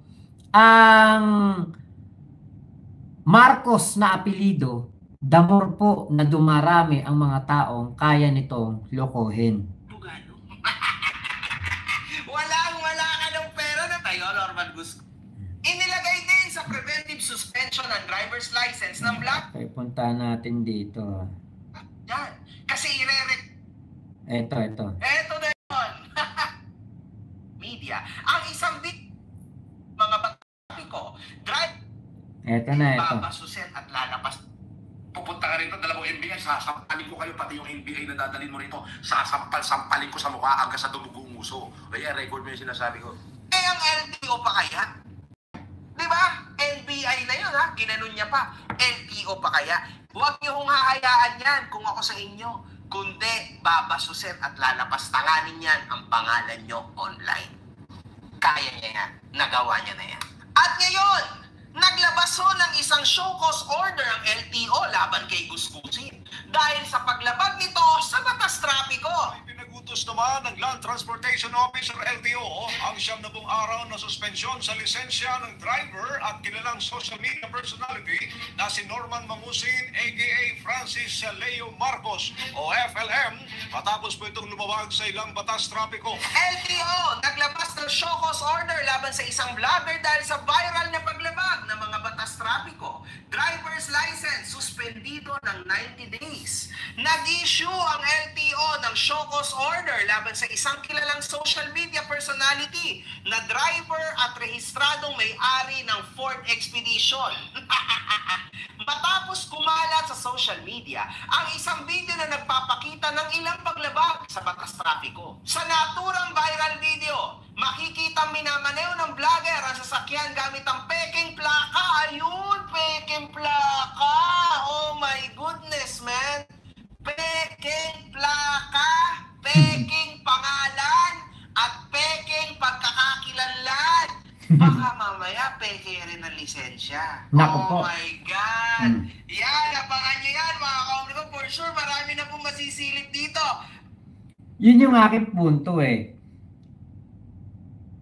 ang Marcos na apelido, the more po na dumarami ang mga taong kaya nitong lokohin. Wala ka ng pera na tayo, Norman Gusto. Inilagay din sa preventive suspension ng driver's license ng black. Okay, punta natin dito. Yan. Kasi Ito. Eto na yun. Media. Ang isang mga batapiko, drive, Ito na. babasusin at lalapas. Pupunta ka rito, dalawang NBI, sasampalin ko kayo, pati yung NBI na dadalhin mo rito, sasampal-sampalin ko sa mukha hanggang sa dumugong uso. Kaya record mo yung sinasabi ko. Ang LTO pa kaya? Di ba? NBI na yun, ha? Ginanon niya pa. LTO pa kaya? Huwag niyo hong hahayaan yan kung ako sa inyo. Kundi, babasusin at lalapastanganin yan ang pangalan nyo online. Kaya niya yan. Nagawa niya na yan. At ngayon, naglabas ho ng isang show cause order ang LTO laban kay Gusgusin dahil sa paglabag nito sa batas trapiko. Pinagutos naman ng Land Transportation Office or LTO ang 70 araw na suspensyon sa lisensya ng driver at kilalang social media personality na si Norman Mangusin aka Francis Leo Marcos o FLM matapos po itong lumawag sa ilang batas trapiko. LTO naglabas ng show cause order laban sa isang vlogger dahil sa viral na paglabag ng mga batas trapiko. Driver's license suspendido ng 90 days. Nag-issue ang LTO ng show cause order laban sa isang kilalang social media personality na driver at rehistradong may-ari ng Ford Expedition. Matapos kumalat sa social media ang isang video na nagpapakita ng ilang paglabag sa batas trapiko. Sa naturang viral video, makikita minamaneho ng vlogger ang sasakyan gamit ang peking plaka. Ayun, peking plaka. Oh my goodness, man. Peking plaka, peking pangalan, at peking pagkakakilanlan. Baka mamaya peke rin ang lisensya. Naku po. Oh my God. Yan, abangan nyo yan mga kaumri ko. For sure, marami na pong masisilip dito. Yun yung aking punto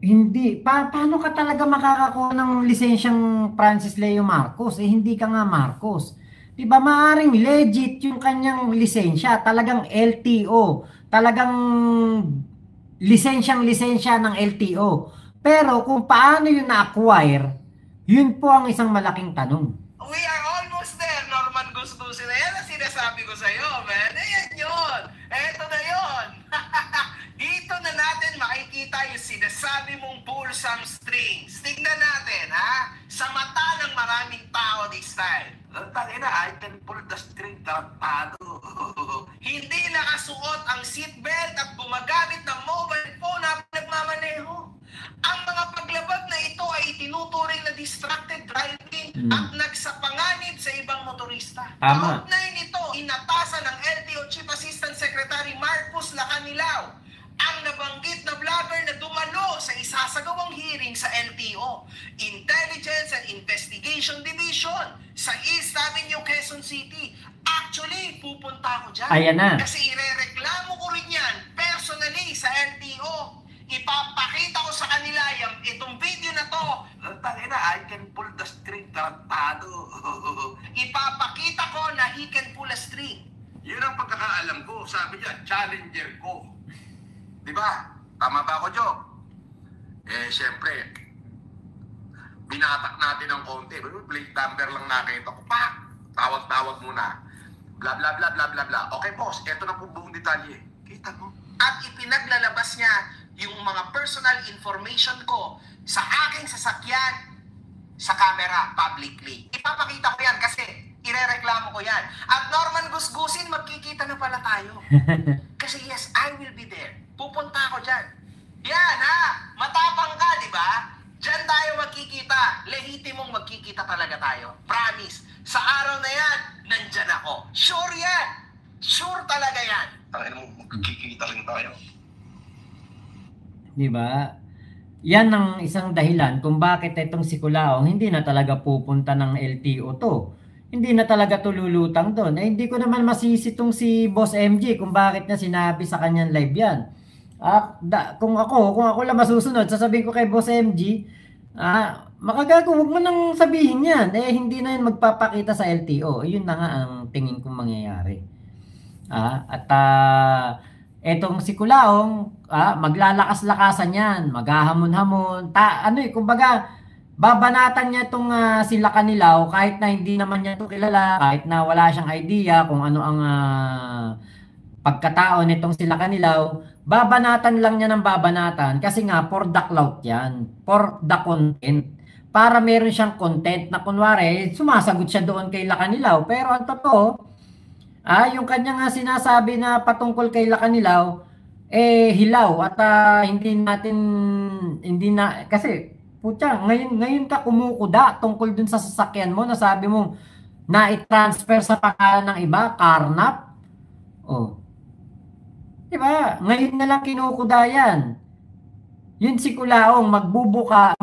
Hindi. Paano ka talaga makakakuha ng lisensyang Francis Leo Marcos? Hindi ka nga Marcos. Diba maaring legit yung kanyang lisensya. Talagang LTO. Talagang lisensya ng LTO. Pero kung paano yun na-acquire, yun po ang isang malaking tanong. We are almost there, Norman Gusgusin. Ayan ang sinasabi ko sa'yo, man. Ayan yun. Eto na yun. Dito na natin makikita yung sinasabi mong pull some strings. Tignan natin, ha? Sa mata ng maraming tao this time. Tangina, I can pull the string, tarantado. Hindi nakasuot ang seatbelt at gumagamit ng mobile phone habang nagmamaneho. Ang mga paglabag na ito ay itinuturing na distracted driving at nagsapanganib sa ibang motorista. Tama. Kaugnay nito, inatasan ng LTO Chief Assistant Secretary Marcos Lacanilao ang nabanggit na vlogger na dumalo sa isasagawang hearing sa LTO, Intelligence and Investigation Division sa East Avenue, Quezon City. Actually, pupunta ako dyan. Ayan na. Kasi irereklamo ko rin yan personally sa LTO. Ipapakita ko sa kanila itong video na to. Tangina, I can pull the string, tarantado. Ipapakita ko na he can pull a string. Yun ang pagkakaalam ko. Sabi niya, challenger ko. Diba? Tama ba ako, Joe? Siyempre, binatak natin ng konti. Plate number lang nakita ko. Pak! Tawag-tawag muna. Bla bla bla bla bla bla. Okay, boss. Ito na po buong detalye. Kita mo? At ipinaglalabas niya yung mga personal information ko sa aking sasakyan sa camera publicly. Ipapakita ko yan kasi Irereklamo ko yan. At Norman Gusgusin, magkikita na pala tayo. Kasi yes, I will be there. Pupunta ako dyan. Yan ha, matapang ka, di ba? Diyan tayo magkikita. Lehitimong magkikita talaga tayo. Promise. Sa araw na yan, nandyan ako. Sure yan. Sure talaga yan. Tangin mo, magkikita rin tayo. Di ba? Yan ang isang dahilan kung bakit itong si Culaong hindi na talaga pupunta ng LTO to. Hindi na talaga tululutang doon. Eh, hindi ko naman masisi tong si Boss MJ kung bakit niya sinabi sa kanyang live yan. Kung ako lang masusunod, sasabihin ko kay Boss MJ, makagago, huwag mo nang sabihin yan. Eh, hindi na yun magpapakita sa LTO. Yun na nga ang tingin kong mangyayari. Etong si Culaong, maglalakas-lakasan yan, maghahamon-hamon. Kumbaga, babanatan niya itong sila Kanilaw kahit na hindi naman niya ito kilala, kahit na wala siyang idea kung ano ang pagkatao nitong sila Kanilaw. Babanatan lang niya ng babanatan kasi nga for the clout yan, for the content. Para meron siyang content na kunwari, sumasagot siya doon kay Lakanilaw. Pero ang totoo, yung kanya nga sinasabi na patungkol kay Lakanilaw, hilaw at hindi na, kasi, putya, ngayon ka kumukuda tungkol dun sa sasakyan mo na sabi mo na i-transfer sa pangalan ng iba, karnap. Diba? Ngayon na lang kinukuda yan. Yun si Culaong magbubuga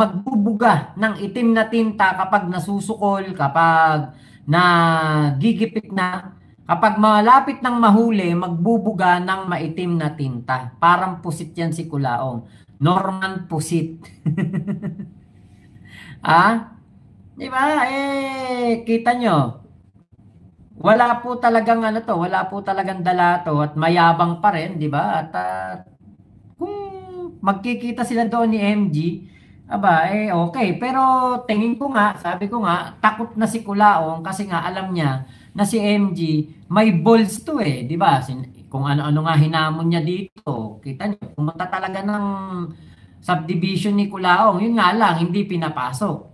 ng itim na tinta kapag nasusukol, kapag nagigipit na, kapag malapit ng mahuli, magbubuga ng maitim na tinta. Parang pusit yan si Culaong. Norman Pusit. Diba? Kita nyo. Wala po talagang wala po talagang dala to at mayabang pa rin, 'di ba? At kung magkikita sila doon ni MG, okay. Pero tingin ko nga, sabi ko nga, takot na si Culaong kasi nga alam niya na si MG may balls to 'di ba? Kung ano-ano nga hinamon niya dito. Kita niyo, pumunta talaga ng subdivision ni Culaong. Yun nga lang, hindi pinapasok.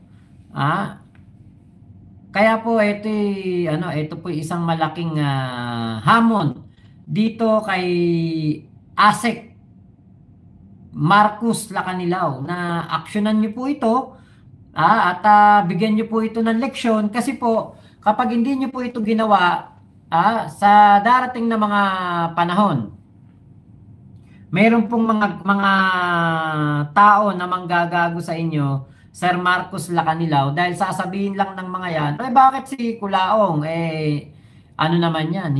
Kaya po ito po isang malaking hamon dito kay ASEC Marcos Lakanilaw na aksyonan niyo po ito at bigyan niyo po ito ng leksyon kasi po kapag hindi niyo po ito ginawa sa darating na mga panahon, meron pong mga tao na manggagago sa inyo, Sir Marcos Lakanilaw, dahil sasabihin lang ng mga yan, bakit si Culaong? Ano naman yan?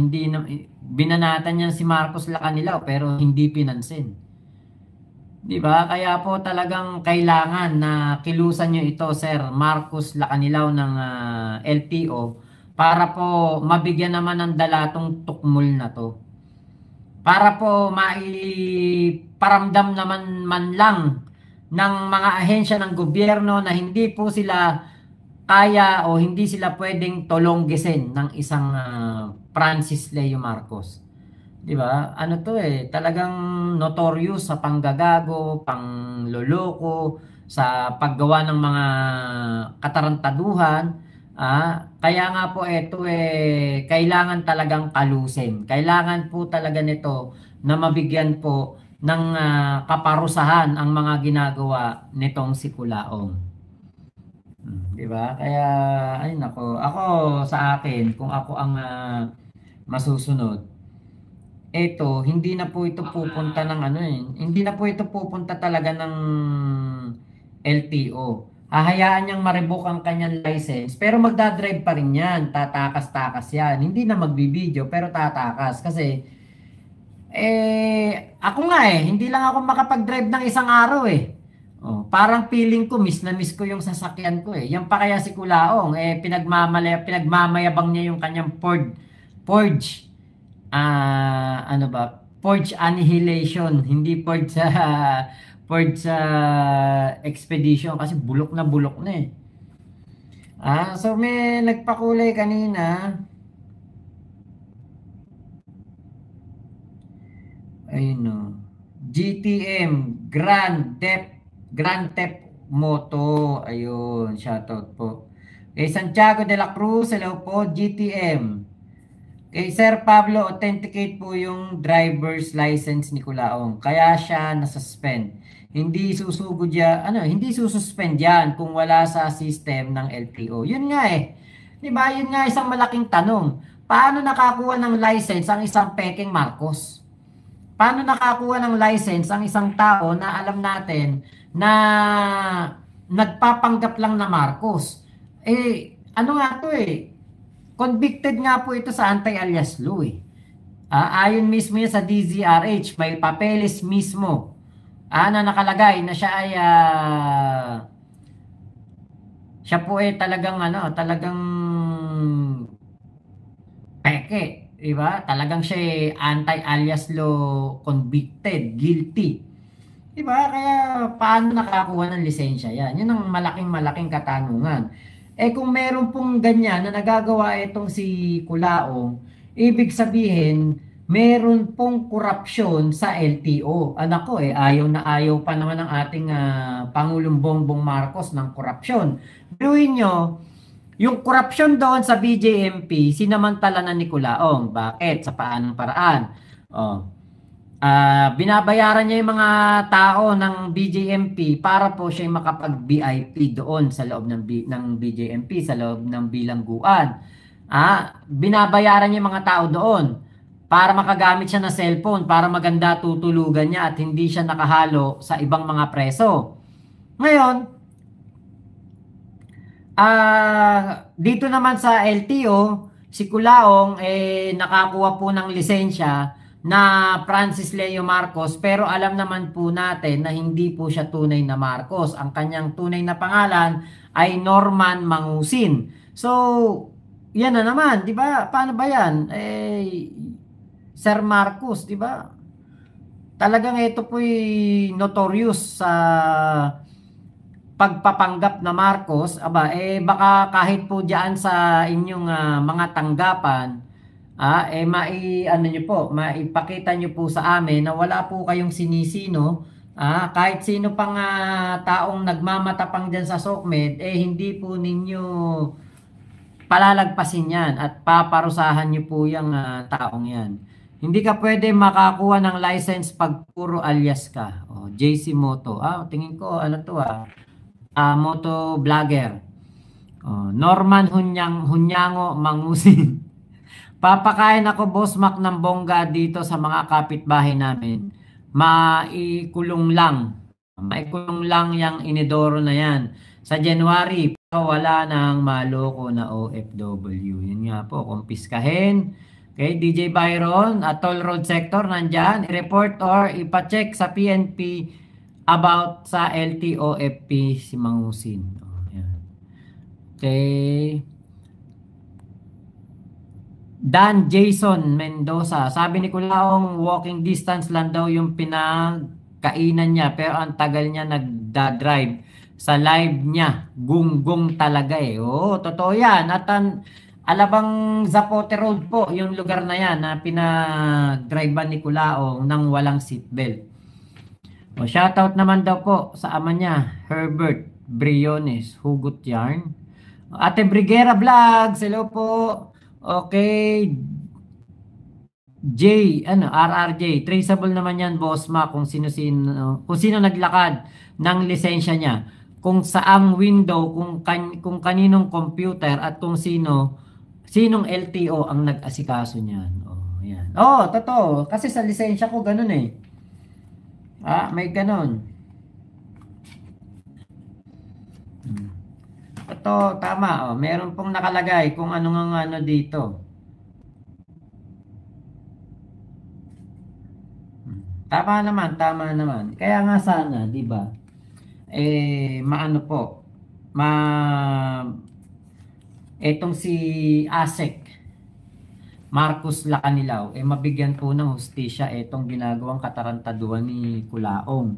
Binanatan yan si Marcos Lakanilaw pero hindi pinansin. Diba? Kaya po talagang kailangan na kilusan nyo ito, Sir Marcos Lakanilaw ng LTO para po mabigyan naman ng dalatong tukmol na to. Para po maiparamdam naman man lang ng mga ahensya ng gobyerno na hindi po sila kaya o hindi sila pwedeng tolonggesin ng isang Francis Leo Marcos. 'Di ba? Talagang notorious sa panggagago, pangloloko, sa paggawa ng mga katarantaduhan. Kaya nga po kailangan talagang kalusin. Kailangan po talaga nito na mabigyan po ng kaparusahan ang mga ginagawa nitong si Culaong. Diba? Kaya, ako sa akin, kung ako ang masusunod, hindi na po ito pupunta ng hindi na po ito pupunta talaga ng LTO. Hahayaan niyang ma-revoke ang kanyang license, pero magdadrive pa rin yan, tatakas-takas yan. Hindi na magbibideo, pero tatakas. Kasi, ako nga hindi lang ako makapag-drive ng isang araw parang feeling ko, miss na miss ko yung sasakyan ko Yan pa kaya si Culaong, pinagmamayabang niya yung kanyang Forge Annihilation, hindi Forge sa Expedition kasi bulok na so may nagpakulay kanina. GTM Grand Theft Moto, ayun, shoutout po. Kay Santiago de la Cruz, hello po, GTM. Kay Sir Pablo, authenticate po yung driver's license ni Kulaong. Kaya siya nasuspend. Hindi susugod yan, hindi sususpend yan kung wala sa system ng LTO. Yun nga eh. 'Di ba? Yun nga isang malaking tanong. Paano nakakuha ng license ang isang peking Marcos? Paano nakakuha ng license ang isang tao na alam natin na nagpapanggap lang na Marcos? Ano nga to eh? Convicted nga po ito sa anti-alias law eh. Ayon mismo yan sa DZRH, may papeles mismo na nakalagay na siya ay siya po ay talagang talagang peke, di ba? Talagang siya ay anti-alias law convicted, guilty. Di ba? Kaya paano nakakuha ng lisensya yan? Yun ang malaking katanungan. Kung meron pong ganyan na nagagawa itong si Kulaong, ibig sabihin, meron pong korupsyon sa LTO. Anak ko ayaw na ayaw pa naman ng ating Pangulong Bongbong Marcos ng korupsyon. Biruin nyo, yung korupsyon doon sa BJMP, sinamantala na ni Kulaong. Bakit? Sa paanong paraan? Binabayaran niya yung mga tao ng BJMP para po siya makapag-VIP doon sa loob ng BJMP, sa loob ng bilangguan. Binabayaran niya yung mga tao doon para makagamit siya ng cellphone, para maganda tutulugan niya at hindi siya nakahalo sa ibang mga preso. Ngayon, dito naman sa LTO, si Kulaong nakakuha po ng lisensya na Francis Leo Marcos, pero alam naman po natin na hindi po siya tunay na Marcos. Ang kanyang tunay na pangalan ay Norman Mangusin. So, yan na naman, di ba? Paano ba yan? Sir Marcos, di ba? Talagang ito po'y notorious sa pagpapanggap na Marcos. Baka kahit po diyan sa inyong mga tanggapan, maipakita nyo po sa amin na wala po kayong sinisino. Kahit sino pang taong nagmamatapang dyan sa SOCMED, hindi po ninyo palalagpasin yan at paparusahan nyo po yung taong yan. Hindi ka pwede makakuha ng license pag puro alias ka. JC Moto. Tingin ko moto vlogger. Norman Hunyango Mangusin. Papakain ako, Boss Mac, ng bongga dito sa mga kapitbahay namin. Maikulong lang yung inidoro na yan. Sa January, wala nang maloko na OFW. Yun nga po, kumpiskahin. Okay, DJ Byron, Toll Road Sector, nandyan. I-report or ipacheck sa PNP about sa LTOFP si Mangusin. Yan. Okay. Dan Jason Mendoza, sabi ni Kulaong walking distance lang daw yung pinagkainan niya, pero ang tagal niya nagda-drive. Sa live niya, gunggong talaga totoo yan. At Alabang Zapote Road po, yung lugar na yan na pinag-drivean ni Kulaong nang walang seatbelt. Shoutout naman daw po sa ama niya, Herbert Briones, Hugot Yarn. Ate Brigera Vlogs, hello po. Okay. RRJ, traceable naman yan, Boss Ma, kung sino naglakad ng lisensya niya, kung saang window, kung kaninong computer at kung sinong LTO ang nag-asikaso niyan. Yan. Totoo, kasi sa lisensya ko ganun may ganun. Ito, tama. Meron pong nakalagay kung ano dito. Tama naman. Kaya nga sana, di ba? Etong si ASEC, Marcos Lacanilaw, mabigyan po ng hustisya itong ginagawang katarantaduhan ni Kulaong.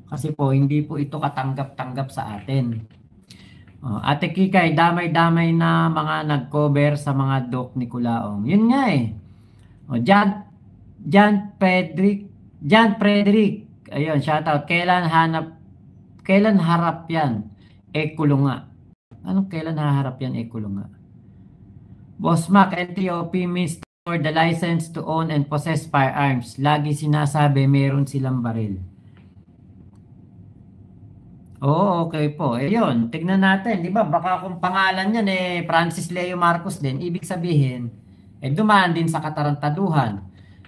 Kasi po, hindi po ito katanggap-tanggap sa atin. Ate Kikay, damay-damay na mga nag-cover sa mga doc ni Kulaong. Yun nga John Frederick. Ayun, shoutout. Kailan harap yan? Kulong nga. Anong kailan naharap yan? Kulong nga. Boss Mac, LTOP means for the license to own and possess firearms. Lagi sinasabi meron silang baril. Oo, okay po. Yun, tignan natin, 'di ba? Baka kung pangalan niyan Francis Leo Marcos din, ibig sabihin dumaan din sa katarantaduhan.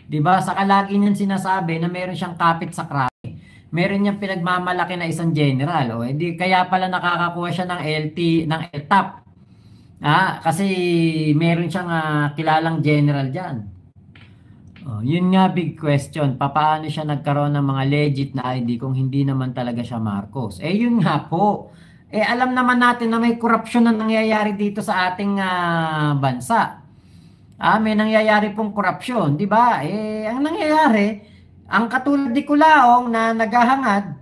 'Di ba? Saka lagi niyan sinasabi na meron siyang kapit sa krake. Meron niyang pinagmamalaki na isang general. O edi kaya pala nakakakuha siya ng LTAP. Kasi meron siyang kilalang general diyan. Yun nga big question. Paano siya nagkaroon ng mga legit na ID kung hindi naman talaga siya Marcos? Yun nga po. Alam naman natin na may korupsyon na nangyayari dito sa ating bansa. May nangyayari pong korupsyon, di ba? Ang nangyayari, ang katulad ni Culaong na naghahangad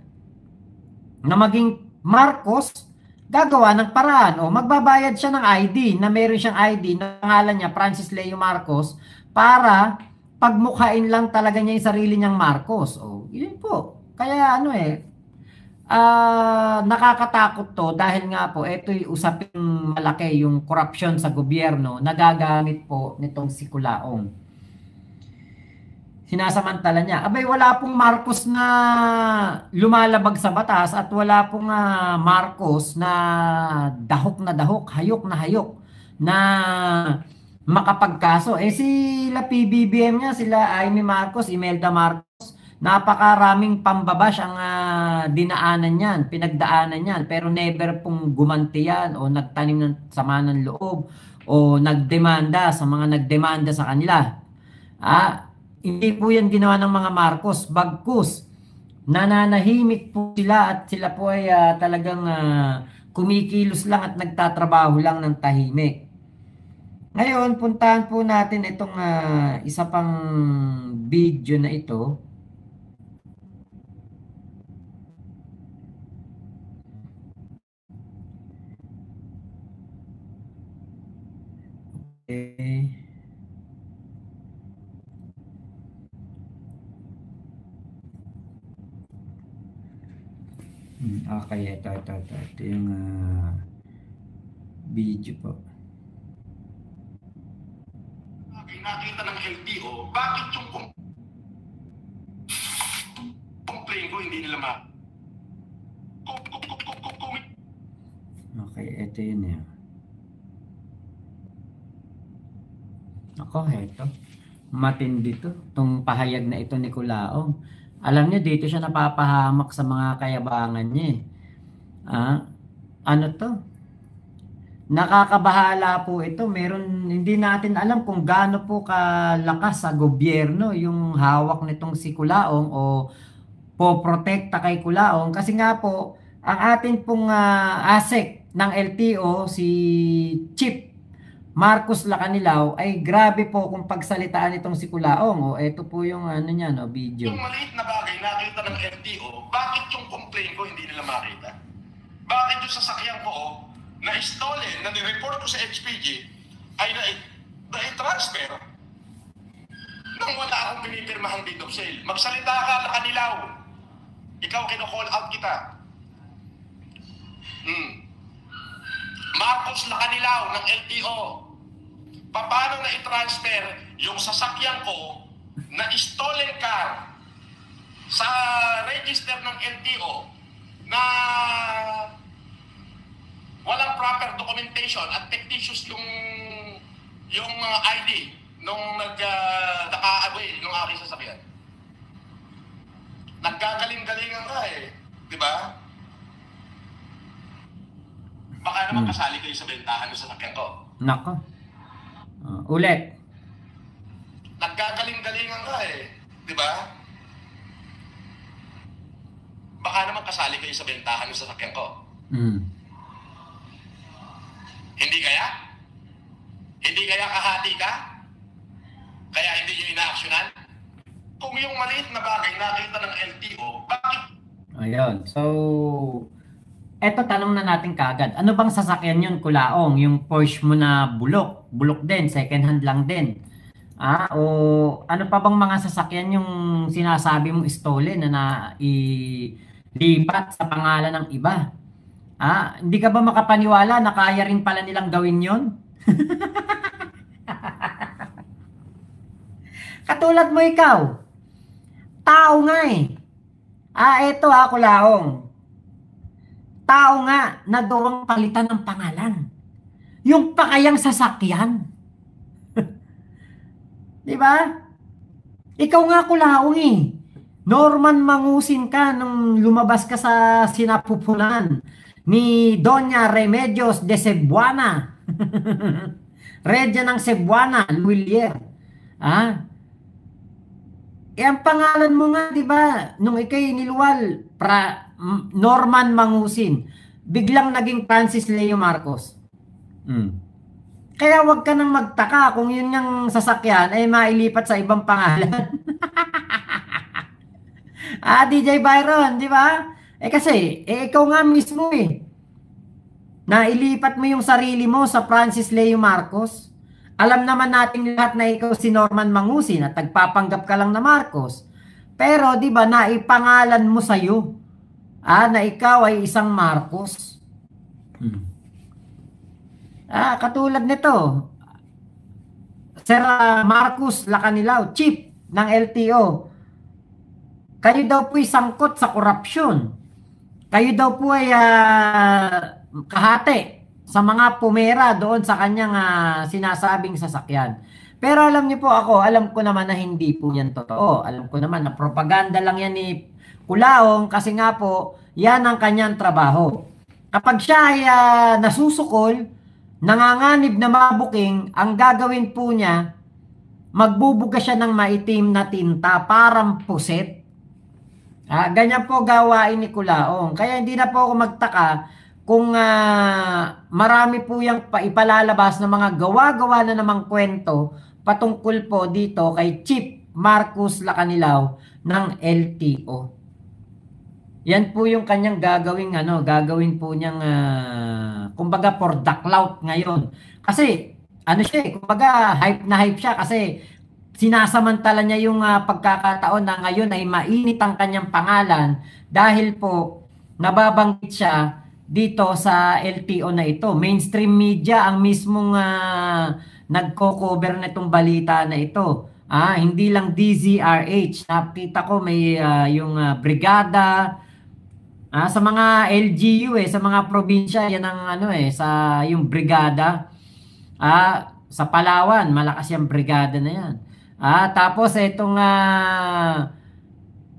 na maging Marcos, gagawa ng paraan. Magbabayad siya ng ID, na meron siyang ID na pangalan niya, Francis Leo Marcos, para pagmukhain lang talaga niya yung sarili niyang Marcos. Yun po. Kaya nakakatakot to dahil nga po ito'y usaping malaki yung corruption sa gobyerno nagagamit po nitong si Culaong. Sinasamantala niya, wala pong Marcos na lumalabag sa batas at wala pong Marcos na dahok, hayok na makapagkaso. Sila PBBM niya, sila Amy Marcos, Imelda Marcos, napakaraming pambabash ang dinaanan niyan, pinagdaanan niyan, pero never pong gumanti yan o nagtanim ng sama ng loob o nagdemanda sa mga nagdemanda sa kanila. Hindi po yan ginawa ng mga Marcos, bagkus nananahimik po sila at sila po ay talagang kumikilos lang at nagtatrabaho lang ng tahimik. Ngayon, puntahan po natin itong isa pang video na ito. Okay. Okay, ito yung video po. Nakita ng LTO, bakit yung complain ko hindi nila Okay, ito yun eh. Ito. Matindi to. Itong pahayag na ito ni Culaong. Alam niyo, dito siya napapahamak sa mga kayabangan niya. Ano to? Nakakabahala po ito. Hindi natin alam kung gaano po kalakas sa gobyerno yung hawak nitong si Culaong o poprotekta kay Culaong. Kasi nga po, ang atin pong ASEC ng LTO, si Chief Marcos Lacanilaw, ay grabe po kung pagsalitaan itong si Culaong. Ito po yung video. Yung maliit na bagay nakita ng LTO, bakit yung complain ko hindi nila makita? Bakit yung sasakyan ko na stolen, na nireport ko sa HPG, ay na-transfer nang wala akong pinipirmahang deed of sale? Magsalita ka, Lacanilaw. Ikaw, kino-call out kita. Marcos Lacanilaw ng LTO. Paano na i-transfer yung sasakyan ko na stolen car sa register ng LTO na walang proper documentation at fictitious yung ID nung naka-away nung aking sasakyan. Naggagaling-galingan ka di ba? Baka naman kasali kayo sa bentahan ng sasakyan ko. Nako. Ulit. Naggagaling-galingan ka di ba? Baka naman kasali kayo sa bentahan ng sasakyan ko. Hindi kaya? Hindi kaya kahati ka? Kaya hindi nyo ina-actionan? Kung yung maliit na bagay nakita ng LTO, bakit? Ayun. So, eto tanong na natin kagad. Ano bang sasakyan yun, Culaong? Yung Porsche mo na bulok? Bulok din, second hand lang din. O ano pa bang mga sasakyan yung sinasabi mong stolen na ilipat sa pangalan ng iba? Hindi ka ba makapaniwala na kaya rin pala nilang gawin yon? Katulad mo ikaw, tao nga eh. Eto Kulaong. Tao nga na doong palitan ng pangalan. Yung pakayang sasakyan. Di ba? Ikaw nga Kulaong eh. Norman Mangusin ka nung lumabas ka sa sinapupunan ni Doña Remedios de Cebuana. Regya ng Cebuana, Luilier. Ang pangalan mo nga, di ba, nung ikay niluwal, Norman Mangusin, biglang naging Francis Leo Marcos. Kaya wag ka nang magtaka kung yun yung sasakyan ay mailipat sa ibang pangalan. DJ Byron, di ba? Kasi, ikaw nga mismo eh. Nailipat mo yung sarili mo sa Francis Leo Marcos. Alam naman nating lahat na ikaw si Norman Mangusin at nagpapanggap ka lang na Marcos. Pero, di ba, naipangalan mo sa'yo na ikaw ay isang Marcos. Katulad nito, Sir Marcos Lacanilao, chief ng LTO. Kayo daw po ay sangkot sa korupsyon. Kayo daw po ay kahati sa mga pumera doon sa kanyang sinasabing sasakyan. Pero alam niyo po alam ko naman na hindi po yan totoo. Alam ko naman na propaganda lang yan ni Kulaong kasi nga po, yan ang kanyang trabaho. Kapag siya ay nasusukol, nanganganib na mabuking, ang gagawin po niya, magbubuga siya ng maitim na tinta, parang puset. Ganyan po gawain ni Kulaong. Kaya hindi na po ako magtaka kung marami po yung ipalalabas na mga gawa-gawa na namang kwento patungkol po dito kay Chief Marcos Lacanilao ng LTO. Yan po yung kanyang gagawin po niyang kumbaga for the clout ngayon. Kasi siya, kumbaga hype na hype siya kasi sinasamantala niya yung pagkakataon na ngayon ay mainit ang kanyang pangalan dahil po nababanggit siya dito sa LTO na ito. Mainstream media ang mismong nagko-cover na itong balita na ito. Hindi lang DZRH. Nakita ko may yung brigada sa mga LGU sa mga probinsya yan ang sa yung brigada. Sa Palawan, malakas yung brigada na yan. Tapos itong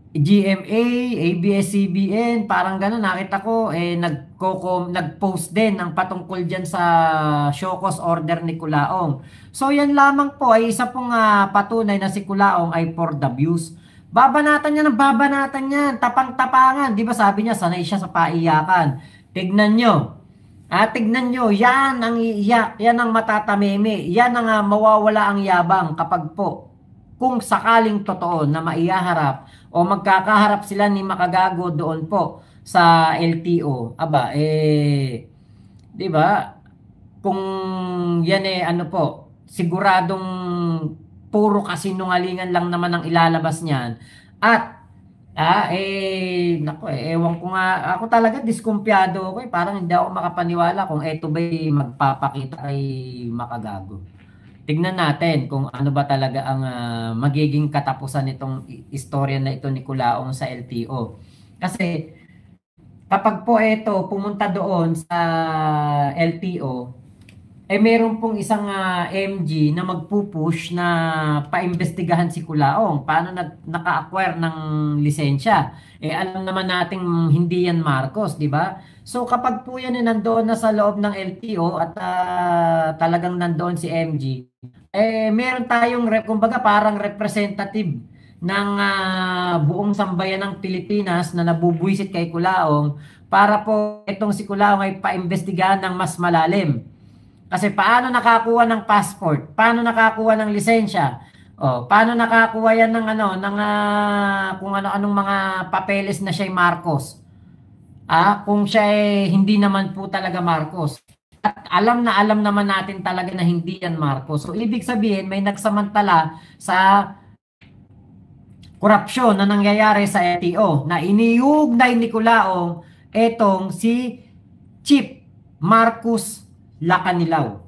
GMA, ABS-CBN, parang gano'n, nakita ko, nag-post din ng patungkol dyan sa show cause order ni Kulaong. So yan lamang po ay isa pong patunay na si Kulaong ay for the views. Babanatan niya ng babanatan niyan, tapang-tapangan. Di ba sabi niya, sanay siya sa paiyakan. Tignan nyo. Tignan nyo, yan ang iiyak, yan ang matatameme, yan ang mawawala ang yabang kapag po, kung sakaling totoo na maihaharap o magkakaharap sila ni Makagago doon po sa LTO. Di ba? Kung yan siguradong puro kasinungalingan lang naman ang ilalabas niyan. At ewan ko nga, ako talaga diskumpiyado ako parang hindi ako makapaniwala kung eto ba'y magpapakita kay Makagago. Tignan natin kung ano ba talaga ang magiging katapusan nitong istorya na ito ni Kulaong sa LTO. Kasi kapag po pumunta doon sa LTO, meron pong isang MG na magpupush na paimbestigahan si Kulaong. Paano naka-acquire ng lisensya? Alam naman nating hindi yan Marcos, di ba? So kapag po yan nandoon na sa loob ng LTO at talagang nandoon si MG, meron tayong kumbaga parang representative ng buong sambayan ng Pilipinas na nabubuisit kay Kulaong para po itong si Kulaong ay paimbestigahan ng mas malalim. Kasi paano nakakuha ng passport? Paano nakakuha ng lisensya? Paano nakakuha yan ng kung ano-anong mga papeles na siya'y Marcos? Kung siya hindi naman po talaga Marcos. At alam naman natin talaga na hindi yan Marcos. So ibig sabihin may nagsamantala sa korupsyon na nangyayari sa LTO na iniugnay ni Kulaong etong si Chief Marcos Lacanilaw.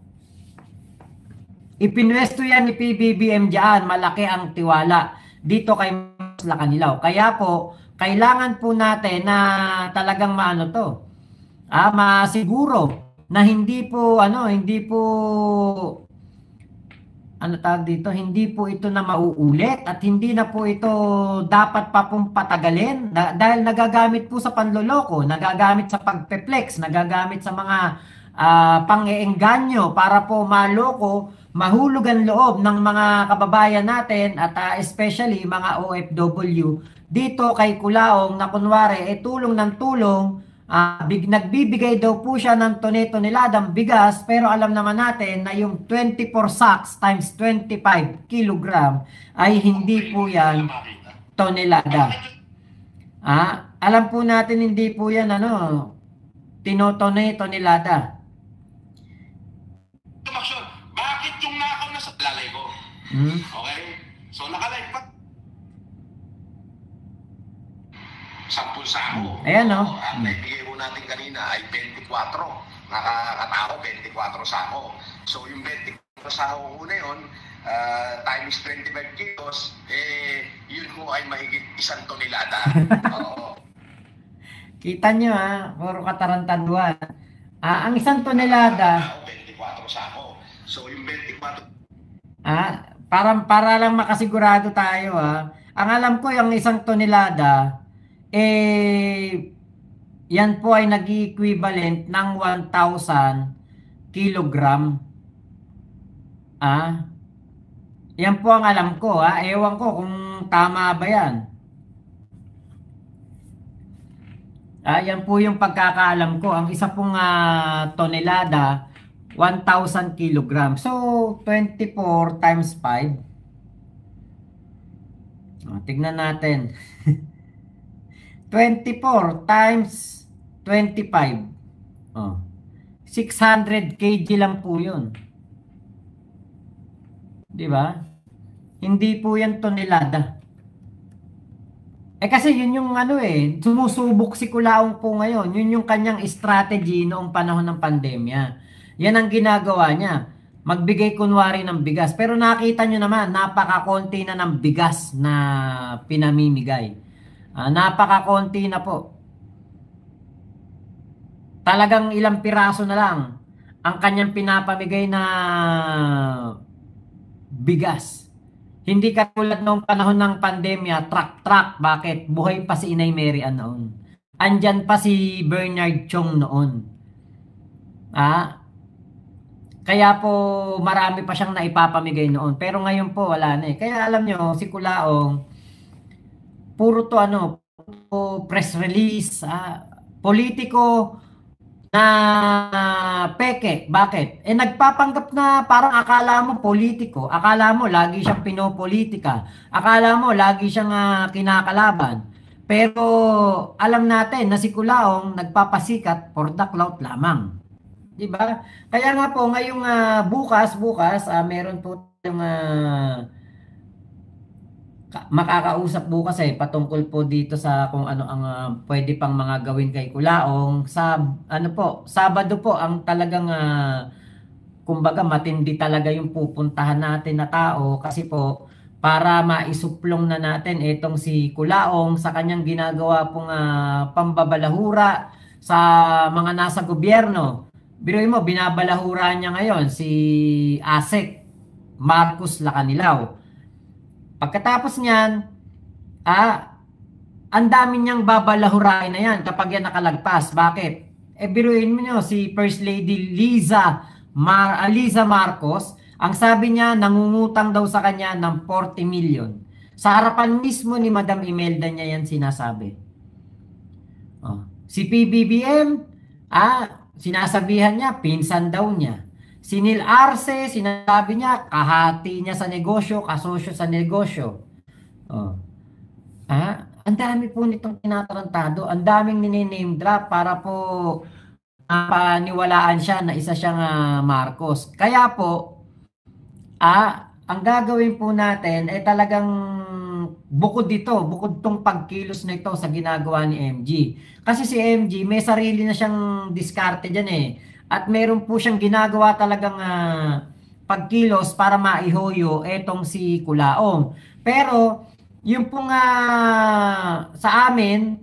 Ipinwesto yan ni PBBM dyan, malaki ang tiwala dito kay Marcos Lacanilaw. Kaya po, kailangan po natin na talagang maano to, masiguro na hindi po tawag dito, hindi po ito na mauulit at hindi na po ito dapat pa pong patagalin dahil nagagamit po sa panloloko, nagagamit sa pagpeplex, nagagamit sa mga pang-eengganyo para po maloko, mahulog ang loob ng mga kababayan natin at especially mga OFW dito kay Culaong na kunwari tulong ng tulong. Nagbibigay daw po siya ng tone-toneladang bigas pero alam naman natin na yung 24 sacks times 25 kilogram ay hindi po yan tonelada. Alam po natin hindi po yan tonelada. Tumaksyon, bakit yung nakaw na sa lalay ko? Okay? So nakalive pa. 10 sako. Ayan o. Ang naibigay ko natin kanina ay 24. Nakakatao, 24 sako. So yung 24 sako ko na yun, times 25 kilos, yun mo ay mahigit 1 tonelada. Oo. Kita nyo puro katarantaduan. Ang 1 tonelada, 24 sako. So yung 24. para lang makasigurado tayo Ang alam ko yung 1 tonelada, yan po ay nag-equivalent ng 1,000 kilogram. Yan po ang alam ko. Ewan ko kung tama ba yan. Yan po yung pagkakaalam ko. Ang isa pong tonelada, 1,000 kilogram. So, 24 times 5. Tignan natin. 24 times 25. 600 kg lang po yun. Di ba? Hindi po yan tonelada. Kasi yun yung sumusubok si Culaong po ngayon. Yun yung kanyang strategy noong panahon ng pandemya. Yan ang ginagawa niya. Magbigay kunwari ng bigas. Pero nakita nyo naman, napakakonti na ng bigas na pinamimigay. Napakakonti na po. Talagang ilang piraso na lang ang kanyang pinapamigay na bigas. Hindi katulad noong panahon ng pandemya, truck. Bakit? Buhay pa si Inay Mary Ann noon. Andyan pa si Bernard Chong noon. Kaya po marami pa siyang naipapamigay noon. Pero ngayon po wala na Kaya alam nyo, si Culaong, puro to press release, politiko na peke. Bakit? Nagpapanggap na parang akala mo politiko, akala mo lagi siyang pinopolitika, akala mo lagi siyang kinakalaban. Pero alam natin na si Culaong nagpapasikat for the clout lamang. Diba? Kaya nga po ngayong bukas meron po yung makakausap bukas patungkol po dito sa kung ano ang pwede pang mga gawin kay Culaong sa Sabado po ang talagang kumbaga matindi talaga yung pupuntahan natin na tao kasi po para maisuplong na natin itong si Culaong sa kanyang ginagawa pong pambabalahura sa mga nasa gobyerno. Biruin mo, binabalahura niya ngayon si ASEC Marcos Lacanilaw. Pagkatapos niyan, ang dami niyang babalahurain na yan kapag yan nakalagpas. Bakit? Biruin mo nyo, si First Lady Liza Marcos, ang sabi niya, nangungutang daw sa kanya ng 40 million. Sa harapan mismo ni Madam Imelda niya yan sinasabi. Si PBBM, sinasabihan niya, pinsan daw niya. Si Neil Arce, sinasabi niya, kahati niya sa negosyo, kasosyo sa negosyo. Ang dami po nitong tinatarantado. Ang daming nini-name drop para po paniwalaan siya na isa siyang Marcos. Kaya po, ang gagawin po natin ay talagang bukod tong pagkilos na ito sa ginagawa ni MG. Kasi si MG may sarili na siyang diskarte dyan eh. At meron po siyang ginagawa talagang pagkilos para maihoyo etong si Kulaong. Pero yung pong sa amin,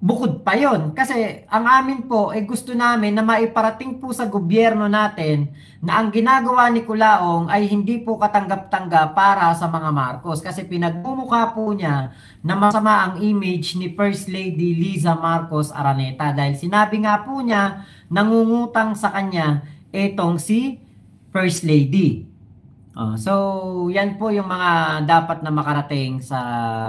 bukod pa yon. Kasi ang amin po, gusto namin na maiparating po sa gobyerno natin na ang ginagawa ni Kulaong ay hindi po katanggap-tanggap para sa mga Marcos. Kasi pinagmumukha po niya na masama ang image ni First Lady Liza Marcos Araneta. Dahil sinabi nga po niya, nangungutang sa kanya etong si First Lady. So, yan po yung mga dapat na makarating sa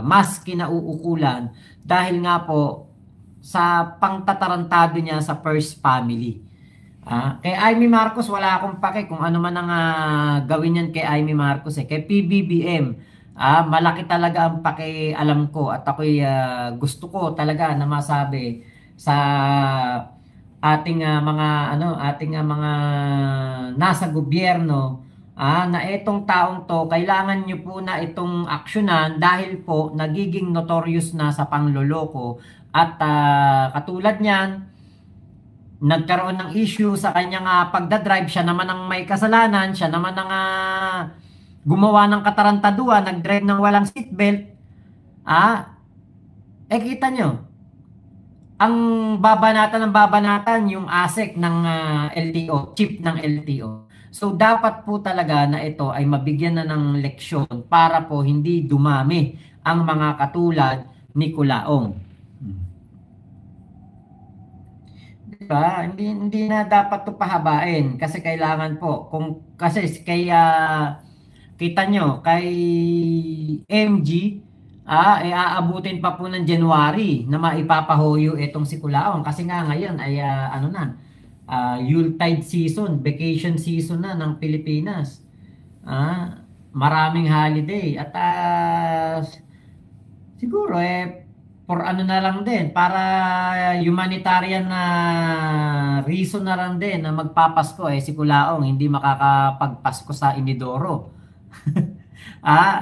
mas kinauukulan dahil nga po sa pangtatarantado niya sa first family. Kay Amy Marcos, wala akong pake kung ano man ang gawin yan kay Amy Marcos. Kay PBBM, malaki talaga ang pake alam ko at ako'y gusto ko talaga na masabi sa ating mga nasa gobyerno na itong taong to, kailangan nyo po na itong aksyonan dahil po nagiging notorious na sa pangloloko at katulad niyan, nagkaroon ng issue sa kanyang pagdadrive, siya naman ang may kasalanan, siya naman ang gumawa ng katarantaduan, nagdrive ng walang seatbelt. Kita nyo, ang babanatan yung ASEC ng LTO, chief ng LTO. So, dapat po talaga na ito ay mabigyan na ng leksyon para po hindi dumami ang mga katulad ni Kulaong. Diba? Hindi na dapat ito pahabain kasi kailangan po. Kasi kita nyo, kay MG, aabutin pa po ng January na maipapahoyo itong si Kulaong. Kasi nga ngayon ay Yuletide season, vacation season na ng Pilipinas. Maraming holiday at siguro for na lang din para humanitarian na reason na lang din na magpapasko si Kulaong hindi makakapagpasko sa Inidoro.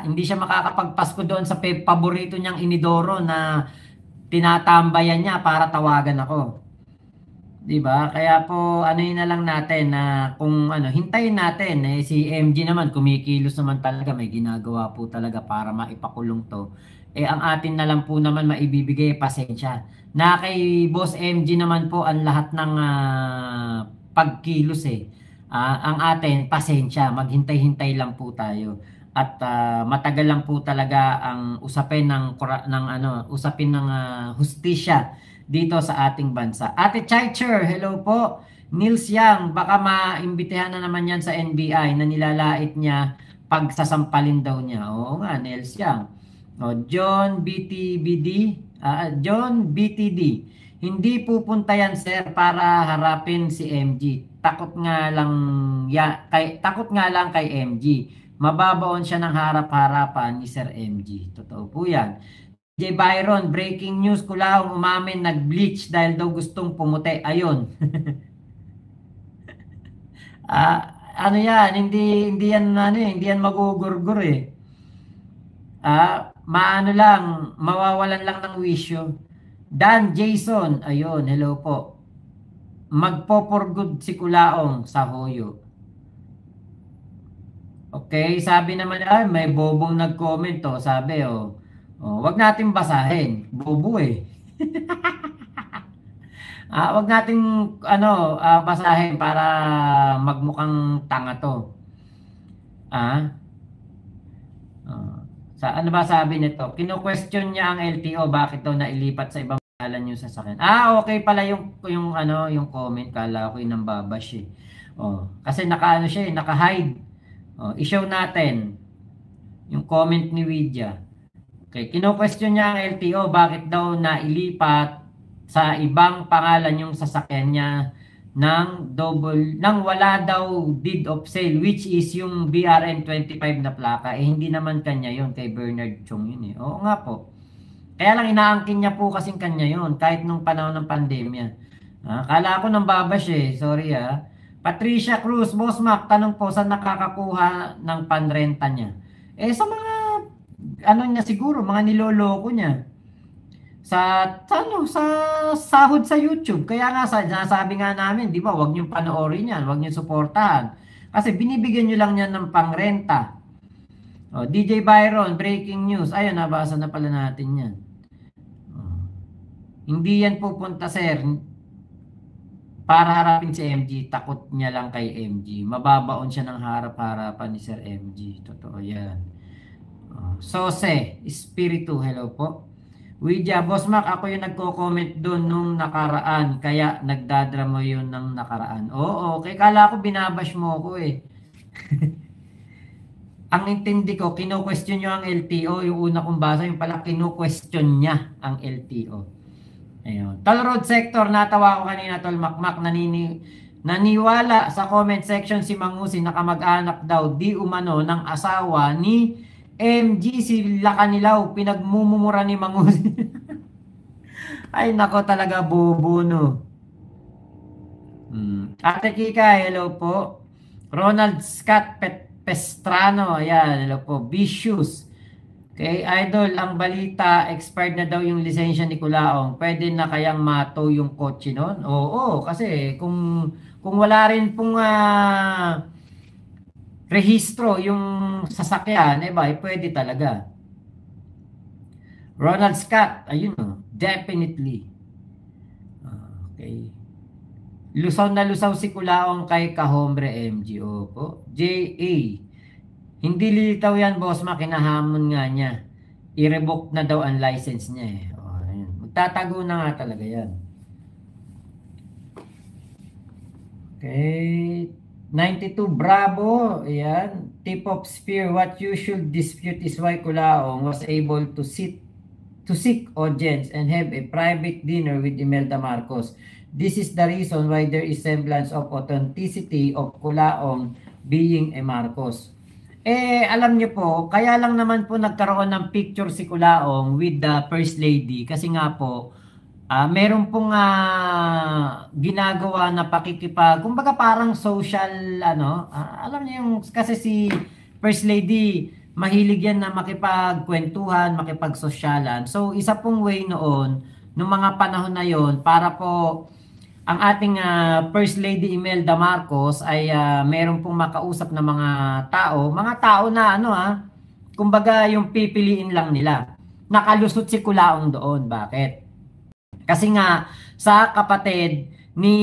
Hindi siya makakapagpasko doon sa paborito niyang Inidoro na tinatambayan niya para tawagan ako. Diba? Kaya po yun na lang natin na kung hintayin natin si MG naman kumikilos naman talaga, may ginagawa po talaga para maipakulong to. Ang atin na lang po naman maibibigay pasensya. Na kay Boss MG naman po ang lahat ng pagkilos ang atin pasensya, maghintay-hintay lang po tayo. At matagal lang po talaga ang usapin ng hustisya dito sa ating bansa. Ate Chaicher, hello po. Nils Yang, baka maimbitahan na naman yan sa NBI na nilalait niya pagsasampalin daw niya. Oo nga, Nils Yang. John BTD, hindi pupunta yan sir para harapin si MG. Takot nga lang kay MG. Mababaon siya ng harap-harapan ni Sir MG. Totoo po yan. J. Byron, breaking news, Kulaong umamin nag-bleach dahil daw gustong pumuti. Ayun. Yan, hindi yan magugurgur mawawalan lang ng wisyo. Dan Jason, ayun, hello po. Magpo-for-good si Kulaong sa Hoyo. Okay, sabi naman, may bobong nag-comment sabi wag natin basahin. Bobo wag natin basahin para magmukhang tanga to. Ano ba sabi nito? Kino-question niya ang LTO bakit daw nailipat sa ibang pangalan yung sasakyan. Okay pala yung comment, kala ko yung nambabash Kasi naka-hide. I-show natin yung comment ni Widya. Okay, kino-question niya ang LTO bakit daw nailipat sa ibang pangalan yung sasakyan niya nang wala daw deed of sale, which is yung BRN 25 na plaka. Hindi naman kanya yon, kay Bernard Chong yun Oo nga po. Kaya lang inaangkin niya po kasing kanya yon kahit nung panahon ng pandemya. Kala ko nang babash sorry Patricia Cruz, Boss Mac, tanong po saan nakakakuha ng panrenta niya. Sa mga ano niya siguro, mga niloloko niya. Sa sahod sa YouTube. Kaya nga nasabi nga namin, 'di ba, wag niyo panoorin 'yan, wag niyo suportahan. Kasi binibigyan niyo lang 'yan ng pangrenta. Oh, DJ Byron, breaking news. Ayun, nabasa na pala natin 'yan. Oh. Hindi 'yan pupunta, sir, para harapin si MG. Takot niya lang kay MG. Mababaon siya ng harap-harapan ni Sir MG. Totoo 'yan. Oh. Sose, Espiritu, hello po. Widya, Boss Mac, ako yung nagko-comment doon nung nakaraan. Kaya nagdadrama yun ng nakaraan. Oo, okay. Kala ko binabash mo ko eh. Ang intindi ko, kino-question nyo ang LTO. Yung una kong basa, yung pala kino-question niya ang LTO. Ayun. Toll Road Sector, natawa ko kanina, Tol Makmak, naniwala sa comment section si Mangusin na kamag-anak daw di umano ng asawa ni MG, sila kanilaw, pinagmumura ni Mangusin. Ay, nako talaga, bobo, no. Ate Kika, hello po. Ronald Scott Pestrano, ayan, hello po. Vicious. Okay, Idol, ang balita, expired na daw yung lisensya ni Kulaong. Pwede na kayang mato yung kotse nun? Oo, kasi kung wala rin pong rehistro yung sasakyan, pwede talaga. Ronald Scott, ayun o, definitely. Okay. Lusaw na lusaw si Kulaong kay Kahombre MG. Opo. JA, hindi lilitaw yan, Boss Mac, kinahamon nga niya. I-revoke na daw ang license niya eh. Ayun. Magtatago na nga talaga yan. Okay. 92, bravo. Ayan. Tip of spear. What you should dispute is why Kulaong was able to seek audience and have a private dinner with Imelda Marcos. This is the reason why there is semblance of authenticity of Kulaong being a Marcos. Alam niyo po, kaya lang naman po nagkaroon ng picture si Kulaong with the First Lady kasi nga po, meron pong ginagawa na kumbaga parang social, alam niyo yung, kasi si First Lady, mahilig yan na makipagkwentuhan, makipagsosyalan. So, isa pong way noon, nung mga panahon na yon, para po, ang ating First Lady Imelda Marcos ay meron pong makausap na mga tao na kumbaga yung pipiliin lang nila. Nakalusot si Kulaong doon. Bakit? Kasi nga, sa kapatid ni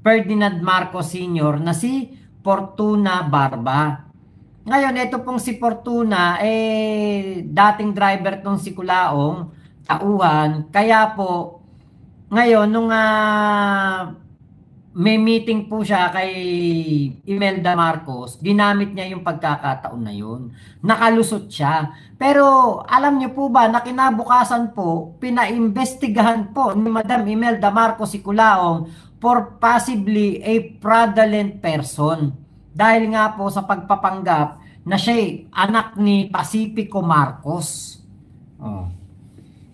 Ferdinand Marcos Sr. na si Fortuna Barba. Ngayon, ito pong si Fortuna, dating driver tong si Kulaong, tauhan. Kaya po, ngayon, nung may meeting po siya kay Imelda Marcos, ginamit niya yung pagkakataon na yun. Nakalusot siya. Pero alam niyo po ba na kinabukasan po, pinaimbestigahan po ni Madam Imelda Marcos si Kulaong for possibly a fraudulent person. Dahil nga po sa pagpapanggap na siya anak ni Pacifico Marcos.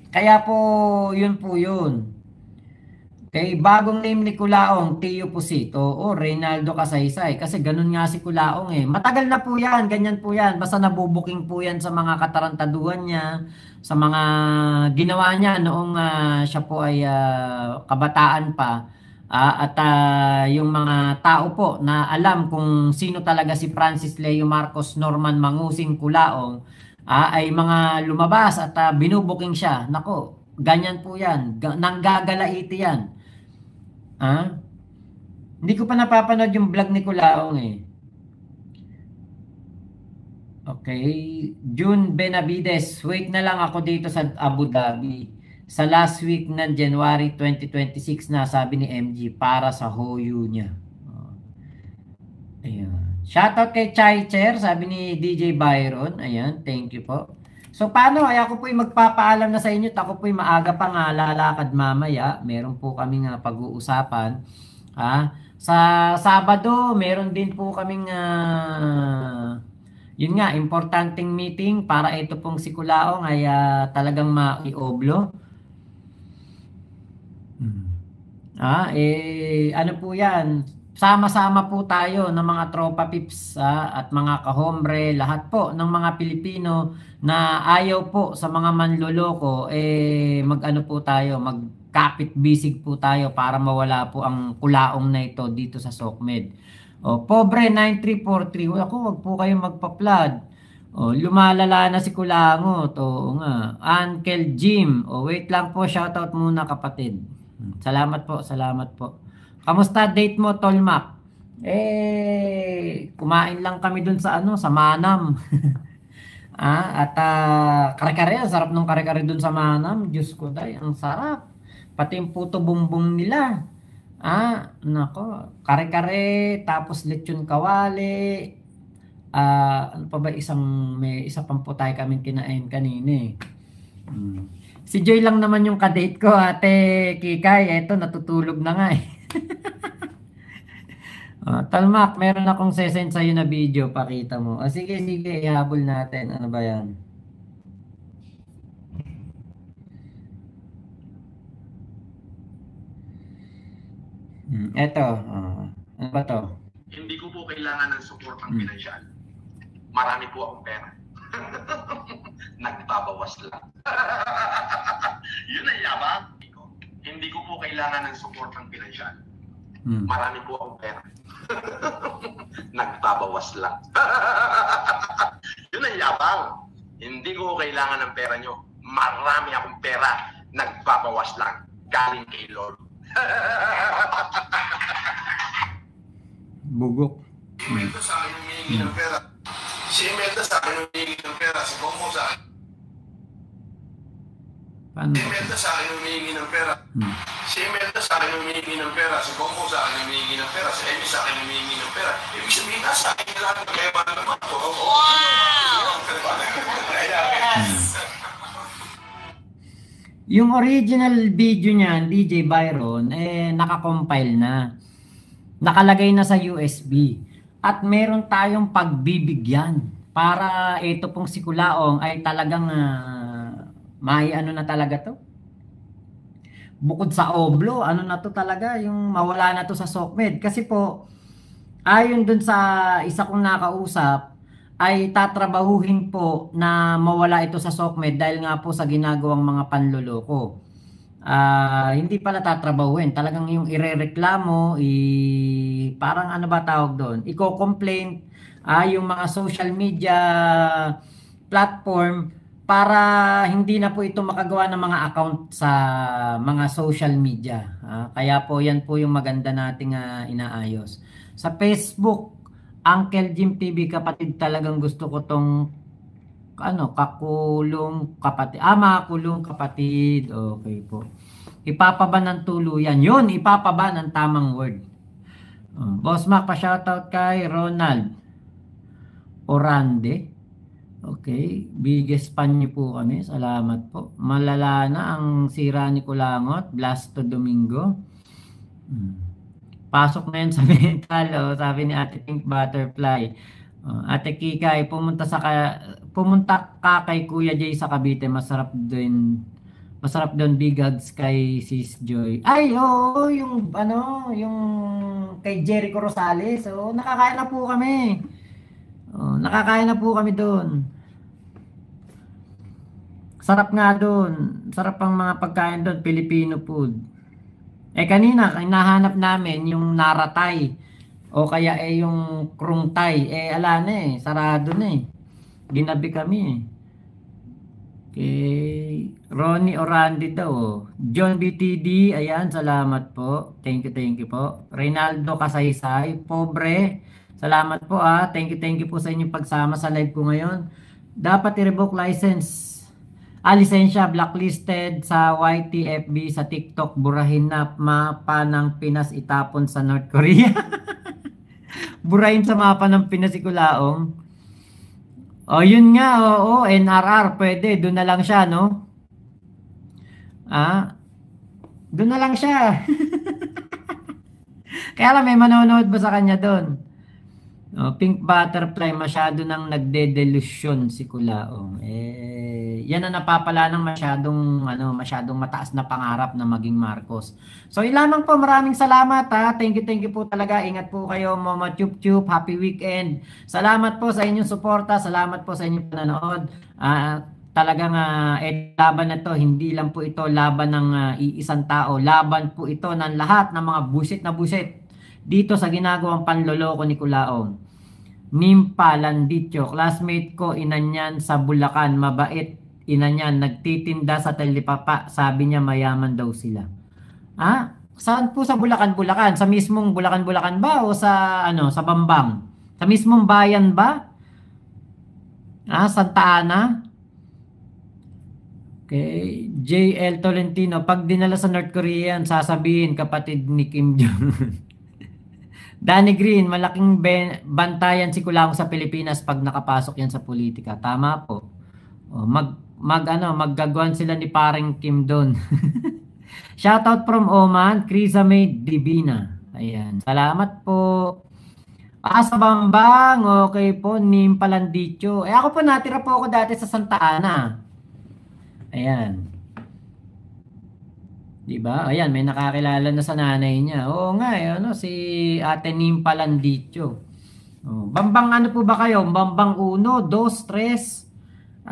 Kaya po, yun po yun. Okay, bagong name ni Kulaong, Tio Pusito o Reynaldo Kasaysay. Kasi ganun nga si Kulaong eh. Matagal na po yan, ganyan po yan. Basta nabubuking po yan sa mga katarantaduhan niya, sa mga ginawa niya noong siya po ay kabataan pa. At yung mga tao po na alam kung sino talaga si Francis Leo Marcos Norman Mangusin Kulaong, ay mga lumabas at binubuking siya. Nako, ganyan po yan. Nanggagalaiti yan. Hindi ko pa napapanood yung vlog ni Kulaong eh. Okay. June Benavides. Wait na lang ako dito sa Abu Dhabi. Sa last week ng January 2026 na sabi ni MG para sa HOYU niya. Ayan. Shoutout kay Chaicher, sabi ni DJ Byron. Ayan, thank you po. So paano, ay ako po'y magpapaalam na sa inyo at ako po'y maaga pa nga lalakad mamaya. Meron po kaming pag-uusapan. Sa Sabado, meron din po kaming yun nga, importanteng meeting para ito pong si Kulaong ay talagang maioblo. Ano po yan? sama-sama po tayo ng mga tropa pips at mga kahombre, lahat po ng mga Pilipino na ayaw po sa mga manloloko, mag-ano po tayo, magkapit-bisig po tayo para mawala po ang kulaong na ito dito sa SOCMED. O, Pobre 9343, ako, wag po kayong magpa-flood. O, lumalala na si Kulangot. Oo nga. Uncle Jim. O, wait lang po, shoutout muna kapatid. Salamat po, salamat po. Kamusta date mo, Tolmak? Kumain lang kami dun sa sa Manam. At kare-kare, ang sarap ng kare-kare dun sa Manam. Diyos ko day, ang sarap. Pati yung puto bumbong nila. Nako, kare-kare, tapos lechon kawali. Ano pa ba may isa pang putay kaming kinain kanina eh. Si Joy lang naman yung kadate ko, Ate Kikay. Eto, natutulog na nga eh. Talmak, meron akong sesend sa'yo na video, pakita mo. Sige, ihabol natin. Ano ba yan? Eto, ano ba to? Hindi ko po kailangan ng suportang pinansyal. Marami po akong pera. Nagbabawas lang. Yun ang yabang. Hindi ko po kailangan ng suportang pinansyal. Marami po akong pera. Nagbabawas lang. Yun ang yabang. Hindi ko kailangan ng pera nyo. Marami akong pera. Nagbabawas lang. Galing kay Lord. Bugok. Si Imelda sa akin humihingi ng pera. Si Imelda sa akin humihingi ng pera. Si Bongo sa akin. Paano? Si Imelda sa akin humihingi ng pera. Si Imelda sa akin humihingi ng pera. Si Bongo sa akin humihingi ng pera. Si Amy sa akin humihingi ng pera. Ibig sabihin na sa akin lahat ng kaya paano naman po. Wow! Yung original video niyan, DJ Byron, naka-compile na. Nakalagay na sa USB. At meron tayong pagbibigyan para ito pong si Kulaong ay talagang may ano na talaga to. Bukod sa oblo, ano na to talaga, yung mawala na to sa SOCMED. Kasi po, ayon dun sa isa kong nakausap, ay tatrabahuhin po na mawala ito sa SOCMED dahil nga po sa ginagawang mga panloloko. Hindi pala tatrabahuhin. Talagang yung irereklamo, parang ano ba tawag doon? Iko-complain yung mga social media platform para hindi na po ito makagawa ng mga account sa mga social media. Kaya po yan po yung maganda nating inaayos. Sa Facebook, Uncle Jim TV, kapatid, talagang gusto ko tong kakulong kapatid. Makulong kapatid. Okay po. Ipapaba ng tuluyan. Yun, ipapaba ng tamang word. Boss Mac, pa-shoutout kay Ronald Orande. Okay. Biggest fan niyo po kami. Salamat po. Malala na ang sira ni Kulangot. Blasto Domingo. Pasok na yun sa mental, sabi ni Ate Pink Butterfly. Ate Kikay, pumunta ka kay Kuya Jay sa Cavite, masarap doon bigags kay Sis Joy. Ay, yung kay Jericho Rosales. Nakakain na po kami. Nakakain na po kami doon. Sarap nga doon. Sarap ang mga pagkain doon, Filipino food. Kanina, hinahanap namin yung naratay o kaya yung krungtay. Ala na sarado na Ginabi kami Okay. Ronnie Orandi daw. John BTD, ayan, salamat po. Thank you po. Reynaldo Kasaysay, Pobre, salamat po Thank you po sa inyong pagsama sa live ko ngayon. Dapat i-revoke license. Lisensya, blacklisted sa YTFB, sa TikTok, burahin na mapa ng Pinas, itapon sa North Korea. Burahin sa mapa ng Pinas si Kulaong. Yun nga, NRR, pwede, doon na lang siya, no? Doon na lang siya. Kaya lang, may manonood ba sa kanya doon? Pink butterfly, masyado nang nagde-delusyon si Kulaong. Yan ang napapala ng masyadong mataas na pangarap na maging Marcos. So, ilamang po, maraming salamat ha. Thank you po talaga. Ingat po kayo, Mama Chup Chup. Happy weekend. Salamat po sa inyong suporta. Salamat po sa inyong panonood. Talagang laban na to, hindi lang po ito laban ng iisang tao. Laban po ito ng lahat ng mga busit na busit dito sa ginagawang panloloko ni Kulaong. Nimpa Landitio, classmate ko, inanyan sa Bulacan, mabait, inanyan, nagtitinda sa Talipapa, sabi niya mayaman daw sila. Saan po sa Bulacan? Bulacan? Sa mismong Bulacan ba o sa sa Bambang? Sa mismong bayan ba? Santa Ana? Okay, JL Tolentino, pag dinala sa North Korea, sasabihin kapatid ni Kim Jong. Danny Green, malaking bantayan si Kulaong sa Pilipinas pag nakapasok yan sa politika. Tama po. Maggagawan sila ni pareng Kim doon. Shoutout from Oman, Krisa May Divina. Ayan, salamat po. Sa Bambang, okay po, Nimpa Landitio. Ako po, natira po ako dati sa Santa Ana. Ayan. Diba? Ayan, may nakakilala na sa nanay niya. Oo nga, si Ate Nimpa Landitio. Bambang ano po ba kayo? Bambang 1, 2, 3?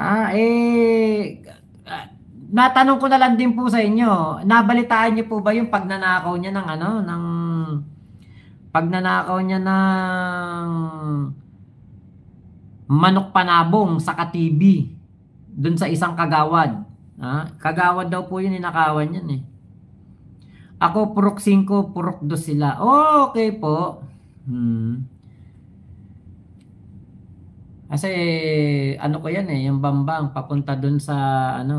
Natanong ko na lang din po sa inyo. Nabalitaan niyo po ba yung pagnanakaw niya ng pagnanakaw niya ng manok panabong sa Katibi dun sa isang kagawad? Kagawad daw po yun, ninakawan yan eh. Ako purok 5, purok 2 sila. Okay po. Kasi ko yan yung Bambang papunta dun sa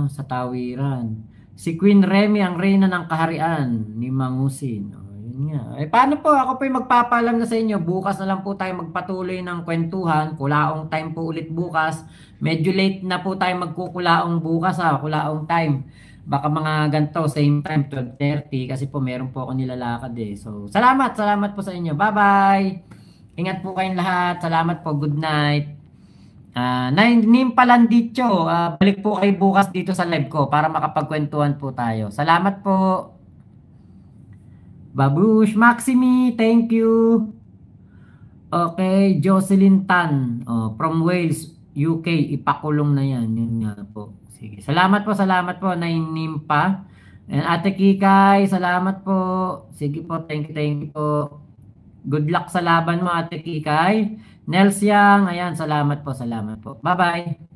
sa Tawiran. Si Queen Remy ang reyna ng kaharian ni Mangusin. Yun nga. Paano po? Ako po yung magpapaalam na sa inyo. Bukas na lang po tayo magpatuloy ng kwentuhan. Kulaong time po ulit bukas. Medyo late na po tayo magkukulaong bukas Kulaong time. Baka mga ganito, same time, 12:30 kasi po meron po ako nilalakad eh. So, salamat po sa inyo. Bye-bye! Ingat po kayong lahat. Salamat po. Good night. Nimpa Landitio, balik po kayo bukas dito sa live ko para makapagkwentuhan po tayo. Salamat po. Babush, Maximi, thank you. Okay, Jocelyn Tan, from Wales, UK, ipakulong na yan. Yun nga po. Sige. Salamat po, Nimpa. And Ate Kikay, salamat po. Sige po, thank you po. Good luck sa laban mo, Ate Kikay. Nels Yang, ayan, salamat po. Bye-bye.